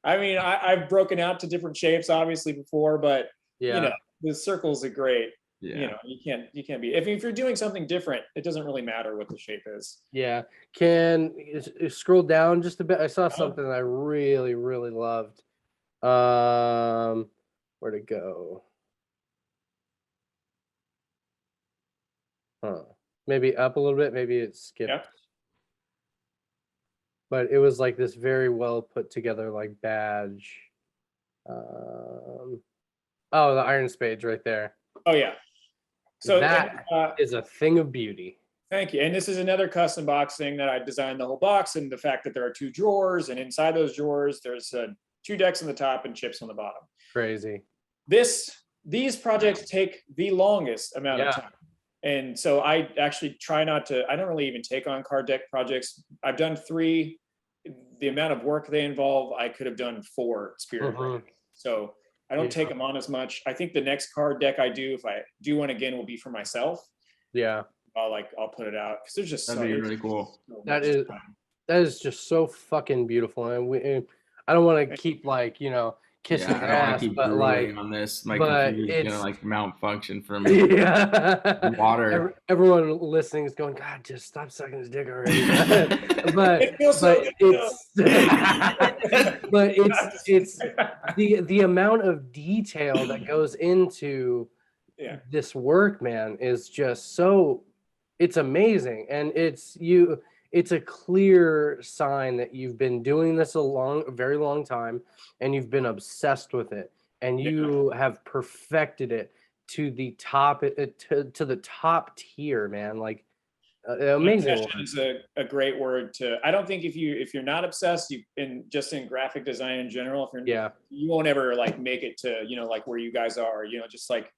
[SPEAKER 3] I mean, I've broken out to different shapes, obviously before, but the circles are great.
[SPEAKER 1] Yeah.
[SPEAKER 3] You can't be if you're doing something different, it doesn't really matter what the shape is.
[SPEAKER 2] Yeah. Can you scroll down just a bit? I saw something that I really, really loved. Where'd it go? Maybe up a little bit, maybe it skipped.
[SPEAKER 3] Yep.
[SPEAKER 2] But it was like this very well put together like badge. The iron spades right there.
[SPEAKER 3] Oh yeah. So
[SPEAKER 2] that is a thing of beauty.
[SPEAKER 3] Thank you. And this is another custom box thing that I designed the whole box, and the fact that there are 2 drawers, and inside those drawers there's 2 decks on the top and chips on the bottom.
[SPEAKER 2] Crazy.
[SPEAKER 3] These projects take the longest amount of time. And so I actually try not to, I don't really even take on card deck projects. I've done 3. The amount of work they involve, I could have done 4 Spirit projects. So I don't take them on as much. I think the next card deck I do, if I do one again, will be for myself.
[SPEAKER 2] Yeah.
[SPEAKER 3] I'll put it out because there's just
[SPEAKER 1] that'd be really cool.
[SPEAKER 2] That is just so fucking beautiful. And I don't want to keep kissing
[SPEAKER 1] I don't want
[SPEAKER 2] ass,
[SPEAKER 1] to keep
[SPEAKER 2] but like,
[SPEAKER 1] drooling on this. My
[SPEAKER 2] but
[SPEAKER 1] computer's gonna
[SPEAKER 2] it's
[SPEAKER 1] like malfunction from
[SPEAKER 2] yeah.
[SPEAKER 1] water.
[SPEAKER 2] Everyone listening is going, God, just stop sucking his dick already. but
[SPEAKER 3] It feels so good,
[SPEAKER 2] it's but
[SPEAKER 3] though.
[SPEAKER 2] it's the amount of detail that goes into
[SPEAKER 3] Yeah.
[SPEAKER 2] this work, man, is just so, it's amazing. And it's a clear sign that you've been doing this a very long time, and you've been obsessed with it, and you have perfected it to the top, to the top tier, man. Like amazing
[SPEAKER 3] Obsession is a great word to. I don't think if you're not obsessed, in graphic design in general, you won't ever like make it to like where you guys are. Just like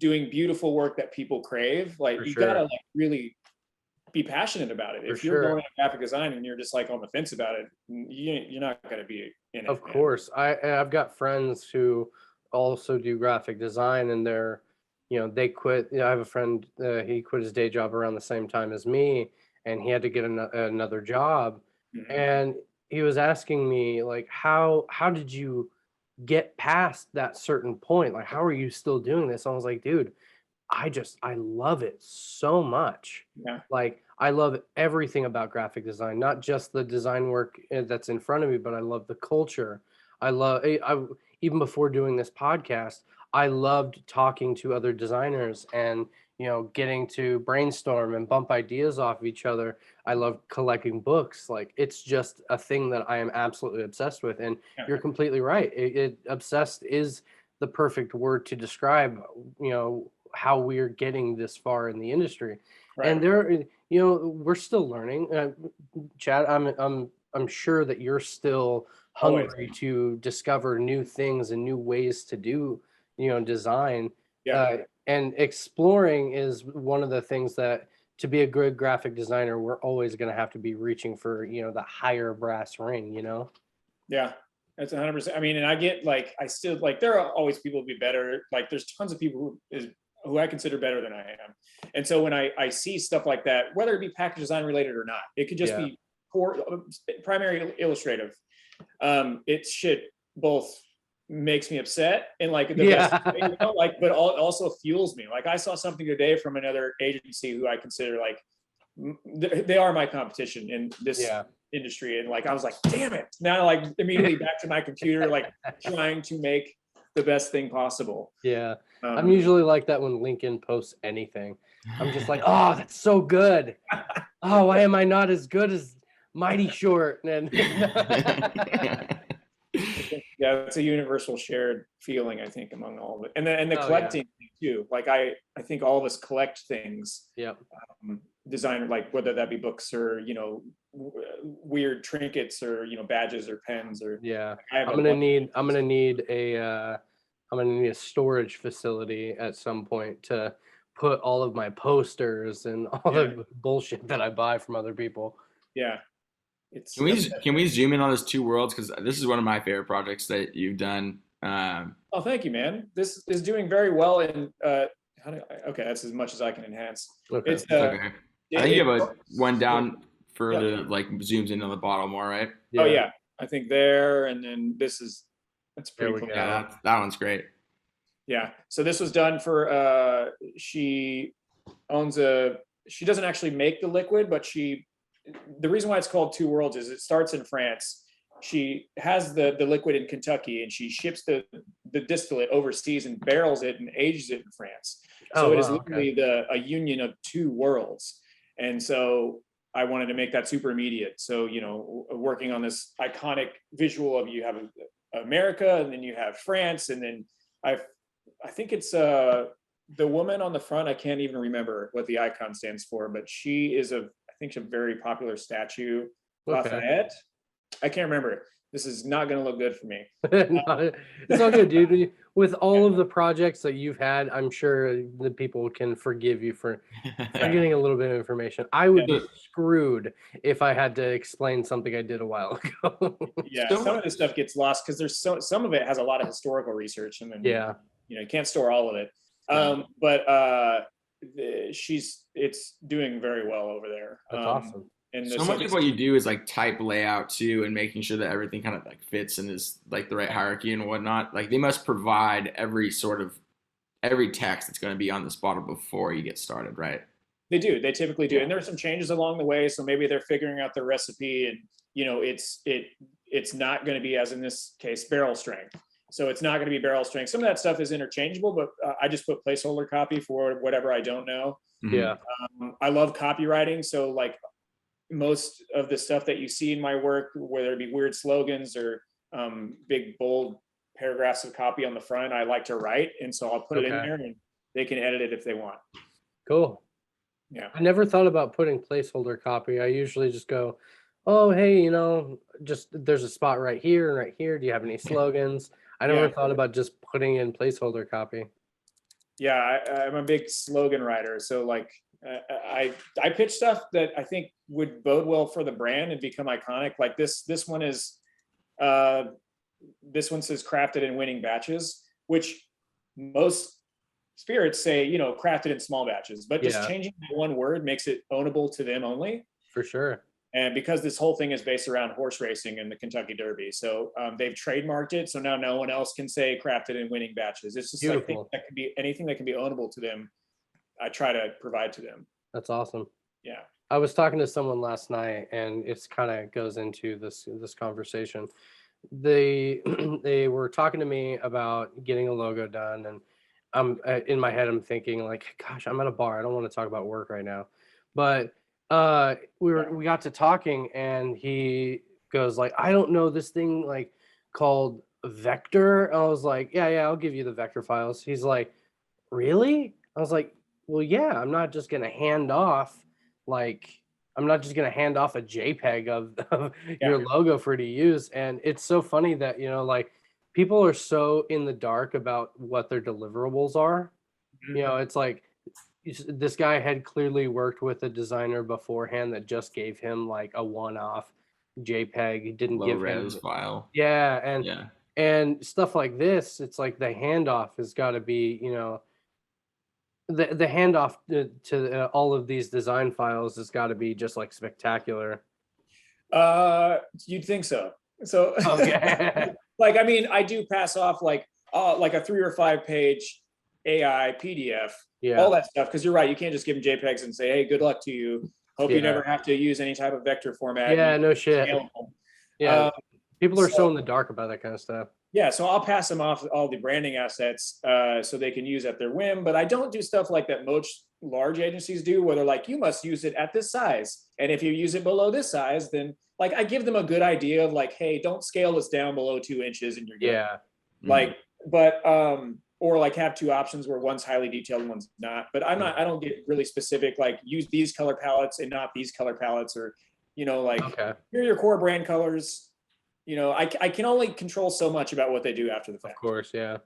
[SPEAKER 3] doing beautiful work that people crave. Like you gotta like really be passionate about it. If you're going into graphic design and you're just like on the fence about it, you're not gonna be in it.
[SPEAKER 2] Of course, I've got friends who also do graphic design, and they quit. I have a friend, he quit his day job around the same time as me, and he had to get another job. And he was asking me like, how did you get past that certain point? Like, how are you still doing this? I was like, dude, I love it so much.
[SPEAKER 3] Yeah.
[SPEAKER 2] Like, I love everything about graphic design, not just the design work that's in front of me, but I love the culture. Even before doing this podcast, I loved talking to other designers and, getting to brainstorm and bump ideas off of each other. I love collecting books. Like, it's just a thing that I am absolutely obsessed with. And you're completely right. Obsessed is the perfect word to describe, how we're getting this far in the industry. And we're still learning. Chad, I'm sure that you're still hungry to discover new things and new ways to do, design. And exploring is one of the things that, to be a good graphic designer, we're always going to have to be reaching for, the higher brass ring,
[SPEAKER 3] Yeah, that's 100%. I mean, and I get like, I still like, there are always people who be better. Like there's tons of people who I consider better than I am. And so when I see stuff like that, whether it be package design related or not, it could just be primary illustrative. It shit both makes me upset and like the best way, like, but also fuels me. Like I saw something today from another agency who I consider like, they are my competition in this industry. And like, I was like, damn it. Now like immediately back to my computer, like trying to make the best thing possible.
[SPEAKER 2] Yeah. I'm usually like that when Lincoln posts anything. I'm just like, oh, that's so good. Oh, why am I not as good as Mighty Short? And
[SPEAKER 3] yeah, it's a universal shared feeling, I think, among all of it. And the collecting too. Like I think all of us collect things.
[SPEAKER 2] Yep.
[SPEAKER 3] Design, like whether that be books or weird trinkets or badges or pens or
[SPEAKER 2] I'm gonna need a storage facility at some point to put all of my posters and all the bullshit that I buy from other people.
[SPEAKER 3] Yeah.
[SPEAKER 1] Can we zoom in on this Two Worlds, because this is one of my favorite projects that you've done.
[SPEAKER 3] Oh, thank you, man. This is doing very well. And okay, that's as much as I can enhance.
[SPEAKER 2] Okay.
[SPEAKER 3] It's
[SPEAKER 1] okay. I think you have one down further, like zooms in on the bottom more, right?
[SPEAKER 3] Oh yeah, I think there, and then that's pretty cool.
[SPEAKER 1] Yeah, that one's great.
[SPEAKER 3] Yeah. So this was done for she doesn't actually make the liquid, but the reason why it's called Two Worlds is it starts in France. She has the liquid in Kentucky, and she ships the distillate overseas and barrels it and ages it in France. So it is literally a union of two worlds. And so I wanted to make that super immediate. So, working on this iconic visual of, you have America, and then you have France, and then I think it's the woman on the front. I can't even remember what the icon stands for, but she is I think a very popular statue. Lafayette. I can't remember. This is not going to look good for me.
[SPEAKER 2] It's all good, dude. With all of the projects that you've had, I'm sure the people can forgive you for getting a little bit of information. I would be screwed if I had to explain something I did a while ago.
[SPEAKER 3] Some of this stuff gets lost because there's some of it has a lot of historical research, and then you can't store all of it. But it's doing very well over there.
[SPEAKER 2] That's awesome.
[SPEAKER 3] And
[SPEAKER 1] So much of what you do is like type layout too, and making sure that everything kind of like fits and is like the right hierarchy and whatnot. Like they must provide every text that's going to be on this bottle before you get started, right?
[SPEAKER 3] They do. They typically do.
[SPEAKER 1] Yeah.
[SPEAKER 3] And there's some changes along the way. So maybe they're figuring out the recipe, and it's not going to be, as in this case, barrel strength. So it's not going to be barrel strength. Some of that stuff is interchangeable, but I just put placeholder copy for whatever I don't know.
[SPEAKER 2] Yeah.
[SPEAKER 3] I love copywriting. So like most of the stuff that you see in my work, whether it be weird slogans or big bold paragraphs of copy on the front, I like to write. And so I'll put it in there and they can edit it if they want.
[SPEAKER 2] Cool.
[SPEAKER 3] Yeah.
[SPEAKER 2] I never thought about putting placeholder copy. I usually just go, oh, hey, just there's a spot right here and right here. Do you have any slogans? I never thought about just putting in placeholder copy.
[SPEAKER 3] Yeah, I'm a big slogan writer. So like I pitch stuff that I think would bode well for the brand and become iconic. Like this one is this one says crafted in winning batches, which most spirits say, crafted in small batches, but just changing that one word makes it ownable to them only.
[SPEAKER 2] For sure.
[SPEAKER 3] And because this whole thing is based around horse racing and the Kentucky Derby, so they've trademarked it. So now no one else can say crafted in winning batches. It's just like that could be anything that can be ownable to them. I try to provide to them.
[SPEAKER 2] That's awesome.
[SPEAKER 3] Yeah.
[SPEAKER 2] I was talking to someone last night, and it's kind of goes into this conversation. They were talking to me about getting a logo done, and I'm in my head, I'm thinking like, gosh, I'm at a bar. I don't want to talk about work right now. But we got to talking, and he goes like, I don't know this thing like called Vector. I was like, yeah, I'll give you the Vector files. He's like, really? I was like, well, yeah, I'm not just gonna hand off a JPEG of your logo for to use. And it's so funny that like people are so in the dark about what their deliverables are. It's like this guy had clearly worked with a designer beforehand that just gave him like a one-off JPEG. He didn't
[SPEAKER 1] Low
[SPEAKER 2] give
[SPEAKER 1] res
[SPEAKER 2] him
[SPEAKER 1] file.
[SPEAKER 2] And stuff like this. It's like the handoff has got to be the handoff to all of these design files has got to be just like spectacular.
[SPEAKER 3] You'd think so. So
[SPEAKER 2] okay.
[SPEAKER 3] Like, I mean, I do pass off like a 3 or 5 page AI PDF, all that stuff. Cause you're right. You can't just give them JPEGs and say, hey, good luck to you. Hope you never have to use any type of vector format.
[SPEAKER 2] Yeah, no shit. People are so in the dark about that kind of stuff.
[SPEAKER 3] Yeah, so I'll pass them off all the branding assets so they can use at their whim. But I don't do stuff like that most large agencies do, where they're like, you must use it at this size. And if you use it below this size, then like I give them a good idea of like, hey, don't scale this down below 2 inches and you're good.
[SPEAKER 2] Yeah.
[SPEAKER 3] Like, but or like have 2 options where one's highly detailed and one's not. But I don't get really specific, like use these color palettes and not these color palettes, or like here are your core brand colors. I can only control so much about what they do after the fact.
[SPEAKER 2] Of course, yeah.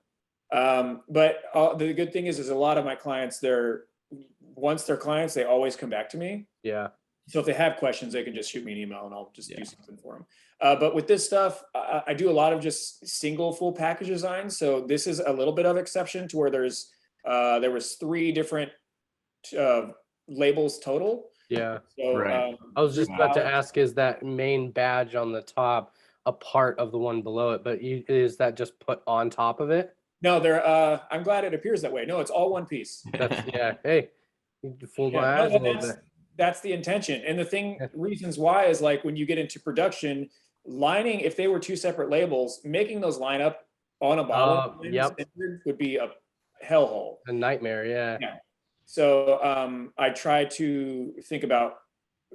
[SPEAKER 3] But the good thing is a lot of my clients, once they're clients, they always come back to me.
[SPEAKER 2] Yeah.
[SPEAKER 3] So if they have questions, they can just shoot me an email and I'll just do something for them. But with this stuff, I do a lot of just single full package designs. So this is a little bit of exception to where there was 3 different labels total.
[SPEAKER 2] Yeah.
[SPEAKER 3] So
[SPEAKER 2] I was just about to ask, is that main badge on the top a part of the one below it, but is that just put on top of it?
[SPEAKER 3] No, I'm glad it appears that way. No, it's all one piece.
[SPEAKER 2] Hey, you fooled my eyes a little bit.
[SPEAKER 3] That's the intention. And the reasons why is like when you get into production, lining, if they were 2 separate labels, making those line up on a bottle would be a hellhole.
[SPEAKER 2] A nightmare, yeah.
[SPEAKER 3] So I try to think about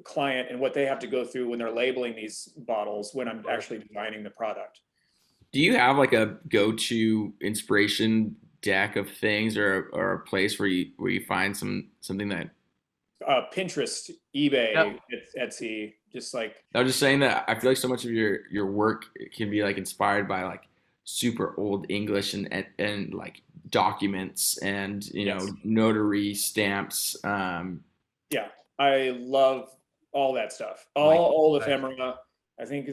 [SPEAKER 3] client and what they have to go through when they're labeling these bottles when I'm actually designing the product.
[SPEAKER 1] Do you have like a go-to inspiration deck of things or a place where you find something that
[SPEAKER 3] Pinterest, eBay, Etsy, just like.
[SPEAKER 1] I was just saying that I feel like so much of your work can be like inspired by like super old English and like documents and notary stamps.
[SPEAKER 3] Yeah, I love all that stuff. All ephemera. I think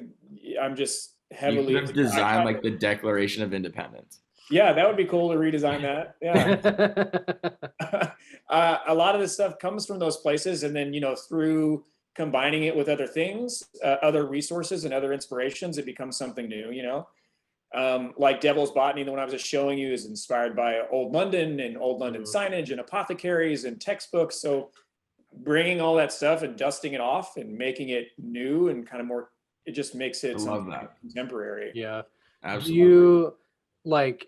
[SPEAKER 3] I'm just heavily.
[SPEAKER 1] You could have designed like the Declaration of Independence.
[SPEAKER 3] Yeah, that would be cool to redesign that. Yeah. A lot of this stuff comes from those places, and then through combining it with other things, other resources and other inspirations, it becomes something new, you know? Like Devil's Botany, the one I was just showing you, is inspired by Old London and Old London signage and apothecaries and textbooks. So bringing all that stuff and dusting it off and making it new and kind of more, it just makes it contemporary.
[SPEAKER 2] Yeah.
[SPEAKER 1] Absolutely.
[SPEAKER 2] Do you like,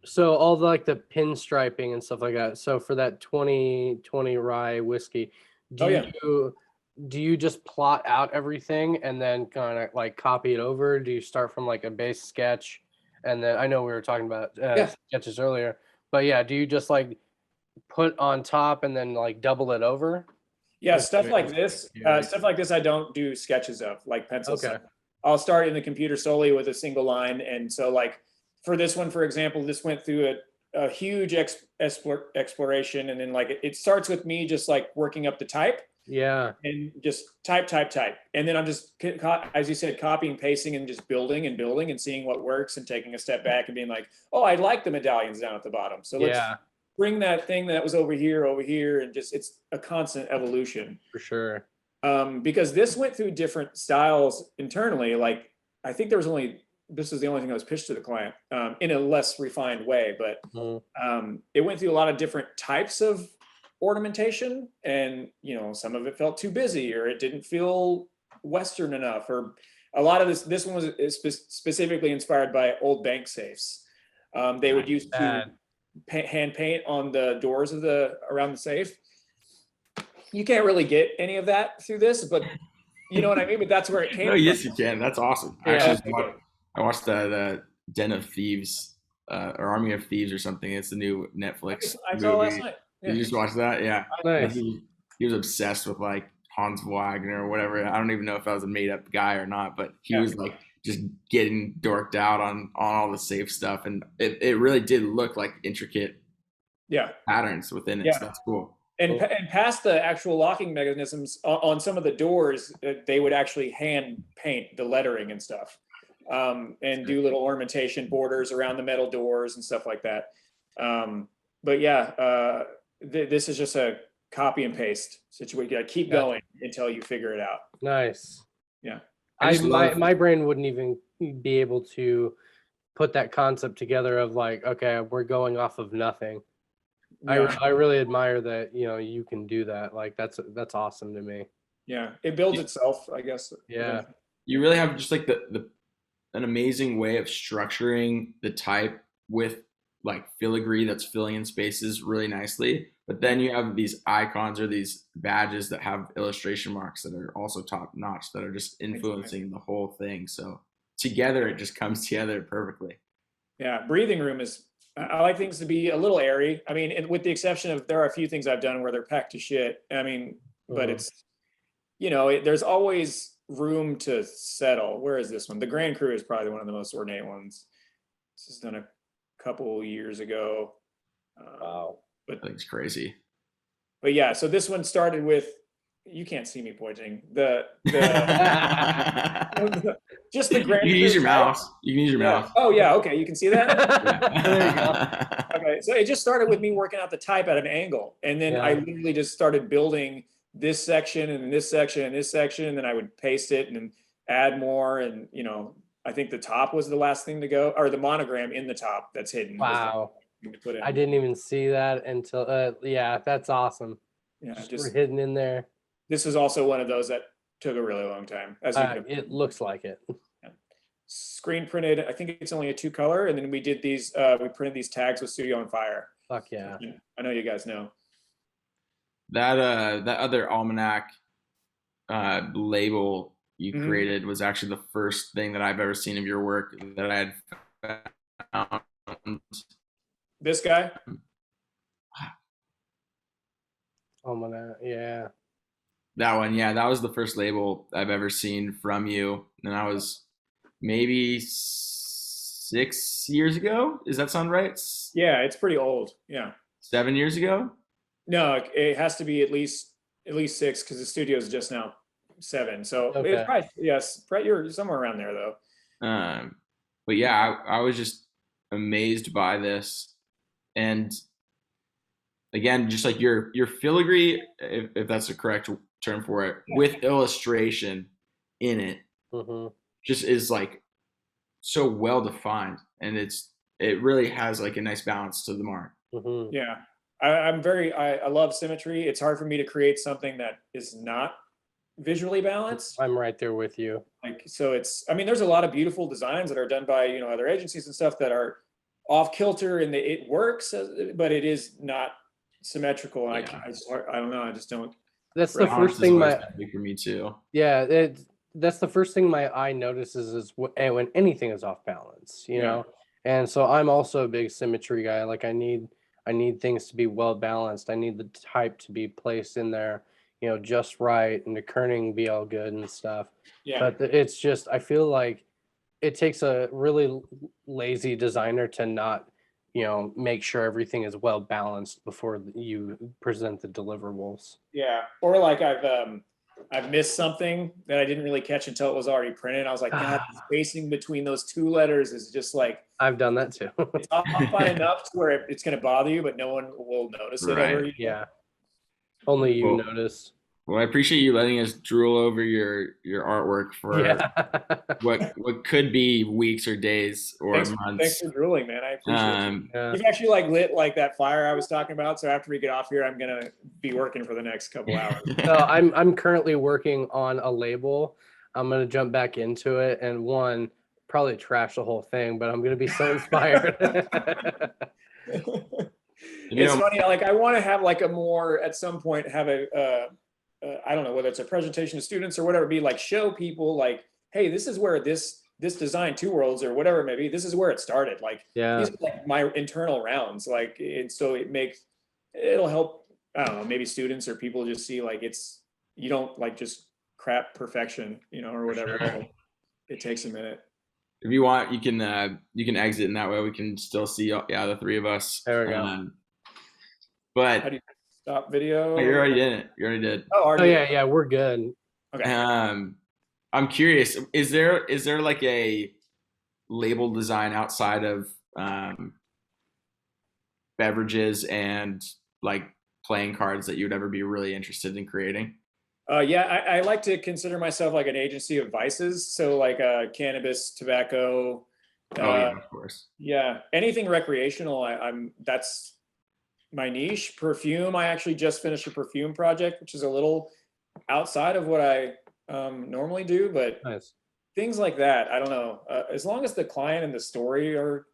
[SPEAKER 2] so all the, like the pinstriping and stuff like that. So for that 2020 rye whiskey, do you just plot out everything and then kind of like copy it over? Do you start from like a base sketch? And then I know we were talking about sketches earlier, but yeah, do you just like put on top and then like double it over?
[SPEAKER 3] Yeah, stuff like this, I don't do sketches of, like pencil stuff. I'll start in the computer solely with a single line. And so like for this one, for example, this went through a huge exploration. And then like, it starts with me just like working up the type.
[SPEAKER 2] Yeah.
[SPEAKER 3] And just type. And then I'm just, as you said, copying, pasting, and just building and seeing what works and taking a step back and being like, oh, I like the medallions down at the bottom. So let's bring that thing that was over here. And just, it's a constant evolution.
[SPEAKER 2] For sure.
[SPEAKER 3] Because this went through different styles internally. Like, I think this was the only thing that was pitched to the client in a less refined way, but it went through a lot of different types of ornamentation, and you know, some of it felt too busy, or it didn't feel Western enough, or a lot of this one was specifically inspired by old bank safes. They would use to hand paint on the doors of around the safe. You can't really get any of that through this, but you know what I mean? But that's where it came from.
[SPEAKER 1] Yes, you can. That's awesome. I watched the Den of Thieves or Army of Thieves or something. It's the new Netflix
[SPEAKER 3] I saw
[SPEAKER 1] movie.
[SPEAKER 3] last night.
[SPEAKER 1] Did you just watch that? Yeah.
[SPEAKER 2] Nice.
[SPEAKER 1] He was obsessed with like Hans Wagner or whatever. I don't even know if that was a made up guy or not, but he was like just getting dorked out on all the safe stuff. And it really did look like intricate patterns within it. So that's cool.
[SPEAKER 3] And past the actual locking mechanisms on some of the doors, they would actually hand paint the lettering and stuff, and do little ornamentation borders around the metal doors and stuff like that. But yeah, this is just a copy and paste situation. You gotta keep going until you figure it out.
[SPEAKER 2] Nice.
[SPEAKER 3] Yeah.
[SPEAKER 2] My brain wouldn't even be able to put that concept together of like, okay, we're going off of nothing. I really admire that, you know, you can do that. Like that's awesome to me.
[SPEAKER 3] Yeah, it builds itself, I guess.
[SPEAKER 2] Yeah.
[SPEAKER 1] You really have just like an amazing way of structuring the type with like filigree that's filling in spaces really nicely. But then you have these icons or these badges that have illustration marks that are also top notch, that are just influencing the whole thing. So together, it just comes together perfectly.
[SPEAKER 3] Yeah, breathing room is, I like things to be a little airy. I mean, with the exception of, there are a few things I've done where they're packed to shit. I mean, but it's, you know, there's always room to settle. Where is this one? The Grand Cru is probably one of the most ornate ones. This is done a couple years ago.
[SPEAKER 2] Wow.
[SPEAKER 3] But
[SPEAKER 1] I think it's crazy.
[SPEAKER 3] But yeah, so this one started with, you can't see me pointing, just the Grand Cru.
[SPEAKER 1] You can use your mouse. You can use your mouse.
[SPEAKER 3] Oh yeah, okay, you can see that?
[SPEAKER 2] There you go.
[SPEAKER 3] Okay, so it just started with me working out the type at an angle. And then I literally just started building this section and this section and this section, and then I would paste it and then add more. And you know, I think the top was the last thing to go, or the monogram in the top that's hidden.
[SPEAKER 2] Wow. I didn't even see that until that's awesome.
[SPEAKER 3] Yeah,
[SPEAKER 2] just hidden in there.
[SPEAKER 3] This is also one of those that took a really long time. As
[SPEAKER 2] it looks like it.
[SPEAKER 3] Yeah. Screen printed, I think it's only a 2-color, and then we did these, we printed these tags with Studio on Fire.
[SPEAKER 2] Fuck yeah.
[SPEAKER 3] I know you guys know.
[SPEAKER 1] That other almanac label you created was actually the first thing that I've ever seen of your work that I had found.
[SPEAKER 3] This guy?
[SPEAKER 2] Almanac, yeah.
[SPEAKER 1] That one, yeah, that was the first label I've ever seen from you, and I was maybe 6 years ago. Does that sound right?
[SPEAKER 3] Yeah, it's pretty old. Yeah.
[SPEAKER 1] 7 years ago?
[SPEAKER 3] No, it has to be at least 6 because the studio is just now 7. So it's probably, yes, you're somewhere around there though.
[SPEAKER 1] But yeah, I was just amazed by this, and again, just like your filigree, if that's the correct term for it, with illustration in it, just is like so well defined, and it really has like a nice balance to the mark.
[SPEAKER 3] Yeah, I love symmetry. It's hard for me to create something that is not visually balanced.
[SPEAKER 2] I'm right there with you.
[SPEAKER 3] Like, so I mean, there's a lot of beautiful designs that are done by, you know, other agencies and stuff that are off kilter, and it works, but it is not symmetrical. And I don't know. I just don't.
[SPEAKER 2] That's the first thing
[SPEAKER 1] big for me too.
[SPEAKER 2] Yeah, that's the first thing my eye notices is when anything is off balance, you know. And so I'm also a big symmetry guy. Like I need things to be well balanced. I need the type to be placed in there, you know, just right, and the kerning be all good and stuff.
[SPEAKER 3] Yeah.
[SPEAKER 2] But it's just, I feel like it takes a really lazy designer to not, you know, make sure everything is well balanced before you present the deliverables.
[SPEAKER 3] Yeah. Or like I've missed something that I didn't really catch until it was already printed. I was like, God, the spacing between those two letters is just like.
[SPEAKER 2] I've done that too.
[SPEAKER 3] It's off by enough to where it's going to bother you, but no one will notice it.
[SPEAKER 1] Right.
[SPEAKER 2] Yeah. Only you notice.
[SPEAKER 1] Well, I appreciate you letting us drool over your artwork for what could be weeks or days or months.
[SPEAKER 3] Thanks for drooling, man. I appreciate it. You've actually like lit like that fire I was talking about. So after we get off here, I'm gonna be working for the next couple hours.
[SPEAKER 2] So I'm currently working on a label. I'm gonna jump back into it and probably trash the whole thing, but I'm gonna be so inspired.
[SPEAKER 3] It's funny. Like I want to have like a more at some point have I don't know whether it's a presentation to students or whatever, be like show people like, hey, this is where this design Two Worlds or whatever it may be, this is where it started. Like these are like my internal rounds. Like, and so it'll help, I don't know, maybe students or people just see like you don't like just crap perfection, you know, or whatever. Sure. It takes a minute.
[SPEAKER 1] If you want, you can exit, and that way we can still see the three of us.
[SPEAKER 2] There we go.
[SPEAKER 1] But
[SPEAKER 3] how do you stop video?
[SPEAKER 1] Oh, you already did it. You already did.
[SPEAKER 2] Oh yeah, we're good.
[SPEAKER 3] Okay.
[SPEAKER 1] I'm curious. Is there like a label design outside of beverages and like playing cards that you would ever be really interested in creating?
[SPEAKER 3] I like to consider myself like an agency of vices. So like cannabis, tobacco.
[SPEAKER 1] Of course.
[SPEAKER 3] Yeah, anything recreational. That's my niche. Perfume. I actually just finished a perfume project, which is a little outside of what I normally do, but
[SPEAKER 2] nice.
[SPEAKER 3] Things like that. I don't know. As long as the client and the story are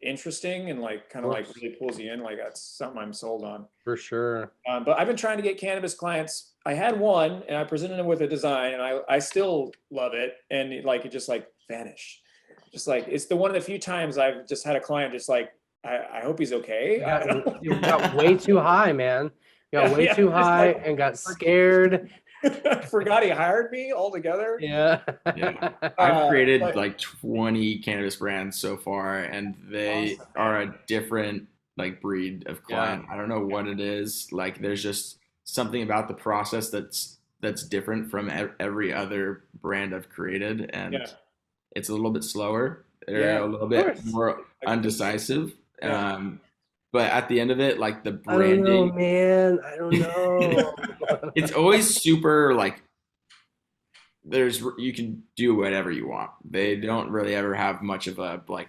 [SPEAKER 3] interesting and like kind of like really pulls you in, like that's something I'm sold on.
[SPEAKER 2] For sure.
[SPEAKER 3] But I've been trying to get cannabis clients. I had one and I presented them with a design and I still love it. And it just like vanished. Just like, it's one of the few times I've just had a client just like, I hope he's okay.
[SPEAKER 2] You got way too high, man. You got way too high and got scared.
[SPEAKER 3] Forgot he hired me altogether.
[SPEAKER 2] Yeah.
[SPEAKER 1] I've created like 20 cannabis brands so far, and they are a different like breed of client. I don't know what it is. Like there's just something about the process that's different from every other brand I've created, and it's a little bit slower. They're a little bit more undecisive. But at the end of it, like the branding,
[SPEAKER 2] I don't know, man. I don't know.
[SPEAKER 1] It's always super like you can do whatever you want. They don't really ever have much of a like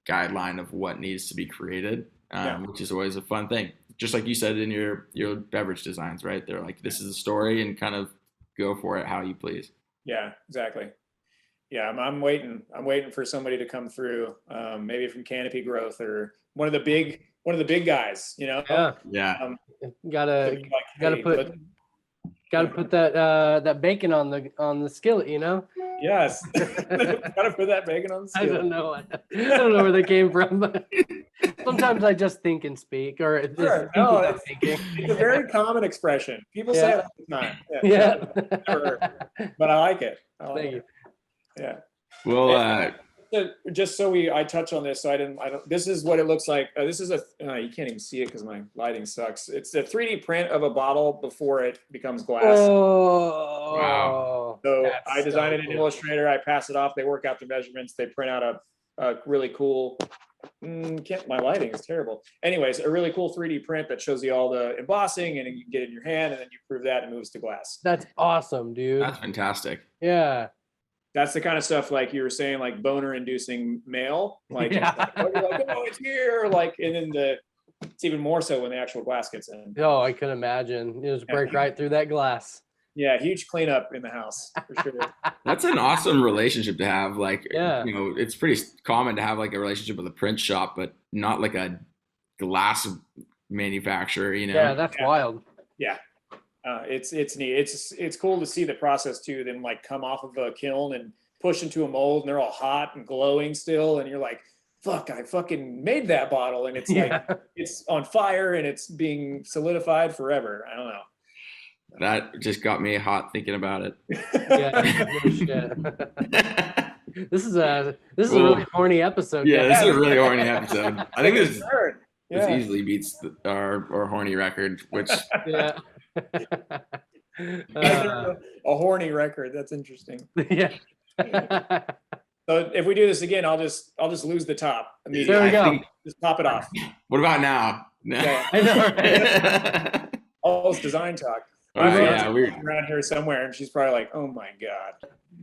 [SPEAKER 1] guideline of what needs to be created, which is always a fun thing. Just like you said in your beverage designs, right? They're like, this is a story, and kind of go for it how you please.
[SPEAKER 3] Yeah, exactly. Yeah, I'm waiting for somebody to come through, maybe from Canopy Growth or one of the big guys, you know?
[SPEAKER 2] Gotta put that bacon on the skillet, you know?
[SPEAKER 3] Yes. Gotta put that bacon on the skillet.
[SPEAKER 2] I don't know where they came from, but sometimes I just think and speak, or
[SPEAKER 3] it's a very common expression. People say it all the time. But I like it.
[SPEAKER 2] Thank you.
[SPEAKER 3] Yeah.
[SPEAKER 1] Well,
[SPEAKER 3] just so I touch on this, so I don't. This is what it looks like. This is you can't even see it because my lighting sucks. It's a 3D print of a bottle before it becomes glass.
[SPEAKER 2] Oh,
[SPEAKER 1] wow!
[SPEAKER 3] So I designed it in Illustrator. I pass it off. They work out the measurements. They print out really cool. My lighting is terrible. Anyways, a really cool 3D print that shows you all the embossing, and you can get it in your hand, and then you prove that and it moves to glass.
[SPEAKER 2] That's awesome, dude.
[SPEAKER 1] That's fantastic.
[SPEAKER 2] Yeah.
[SPEAKER 3] That's the kind of stuff, like you were saying, like boner-inducing mail. Like,
[SPEAKER 2] Yeah.
[SPEAKER 3] oh, it's here. Like, and then it's even more so when the actual glass gets in.
[SPEAKER 2] Oh, I can imagine. You just break right through that glass.
[SPEAKER 3] Yeah, huge cleanup in the house for sure.
[SPEAKER 1] That's an awesome relationship to have. Like,
[SPEAKER 2] Yeah.
[SPEAKER 1] you know, it's pretty common to have like a relationship with a print shop, but not like a glass manufacturer, you know?
[SPEAKER 2] Yeah, that's wild.
[SPEAKER 3] Yeah. It's neat. It's cool to see the process too. Them like come off of a kiln and push into a mold, and they're all hot and glowing still, and you're like, "Fuck! I fucking made that bottle," and it's like it's on fire and it's being solidified forever. I don't know.
[SPEAKER 1] That just got me hot thinking about it.
[SPEAKER 2] Yeah. No shit. This is a really horny episode.
[SPEAKER 1] Yeah,
[SPEAKER 2] guys.
[SPEAKER 1] this is a really horny episode. I think this
[SPEAKER 3] Yeah.
[SPEAKER 1] easily beats our horny record, which
[SPEAKER 2] Yeah.
[SPEAKER 3] A horny record. That's interesting.
[SPEAKER 2] Yeah.
[SPEAKER 3] So if we do this again, I'll just lose the top.
[SPEAKER 2] There we go.
[SPEAKER 3] Just pop it off.
[SPEAKER 1] What about now?
[SPEAKER 3] Yeah.
[SPEAKER 2] I know, right?
[SPEAKER 3] All this design talk.
[SPEAKER 1] All right, yeah, we're
[SPEAKER 3] around here somewhere, and she's probably like, "Oh my god."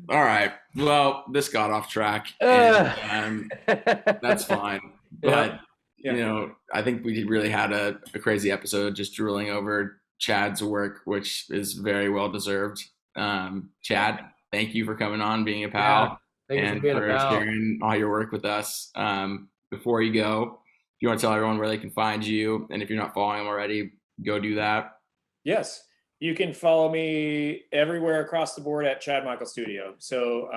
[SPEAKER 1] all right. Well, this got off track, and, that's fine. But
[SPEAKER 3] Yeah.
[SPEAKER 1] you know, I think we really had a crazy episode, just drooling over Chad's work, which is very well deserved. Chad, thank you for coming on, being a pal,
[SPEAKER 2] Thank you
[SPEAKER 1] and
[SPEAKER 2] for being a pal.
[SPEAKER 1] sharing all your work with us. Before you go, if you want to tell everyone where they can find you, and if you're not following them already, go do that.
[SPEAKER 3] Yes, you can follow me everywhere across the board at Chad Micheal Studio. So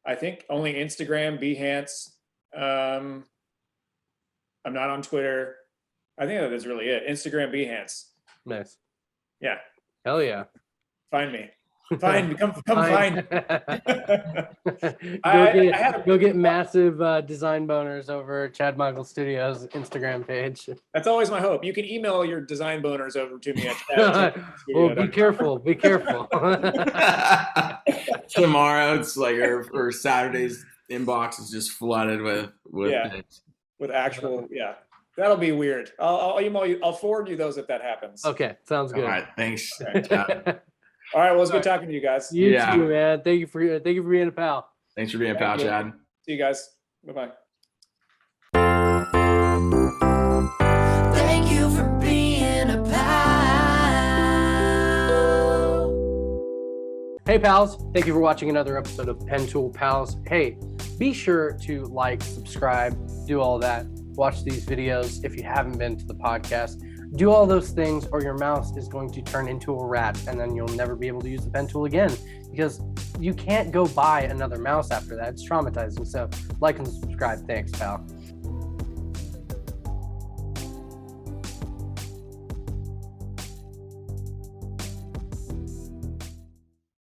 [SPEAKER 3] I think only Instagram, Behance. I'm not on Twitter. I think that's really it. Instagram, Behance.
[SPEAKER 2] Nice.
[SPEAKER 3] Yeah,
[SPEAKER 2] Hell yeah.
[SPEAKER 3] find me. Find me. Come find me.
[SPEAKER 2] Go get massive design boners over Chad Micheal Studios Instagram page.
[SPEAKER 3] That's always my hope. You can email your design boners over to me at Chad.
[SPEAKER 2] Well, be careful. Be careful.
[SPEAKER 1] Tomorrow, it's like or Saturday's inbox is just flooded with things.
[SPEAKER 3] With actual, that'll be weird. I'll email you. I'll forward you those if that happens.
[SPEAKER 2] Okay, sounds good.
[SPEAKER 1] All right, thanks.
[SPEAKER 3] All right, well, it's good talking to you guys.
[SPEAKER 2] You too, man. Thank you for being a pal.
[SPEAKER 1] Thanks for being a pal, Chad.
[SPEAKER 3] See you guys. Bye-bye.
[SPEAKER 4] Thank you for being a pal.
[SPEAKER 2] Hey pals, thank you for watching another episode of Pentool Pals. Hey, be sure to like, subscribe, do all that. Watch these videos if you haven't been to the podcast. Do all those things or your mouse is going to turn into a rat and then you'll never be able to use the pen tool again because you can't go buy another mouse after that. It's traumatizing. So like and subscribe. Thanks, pal.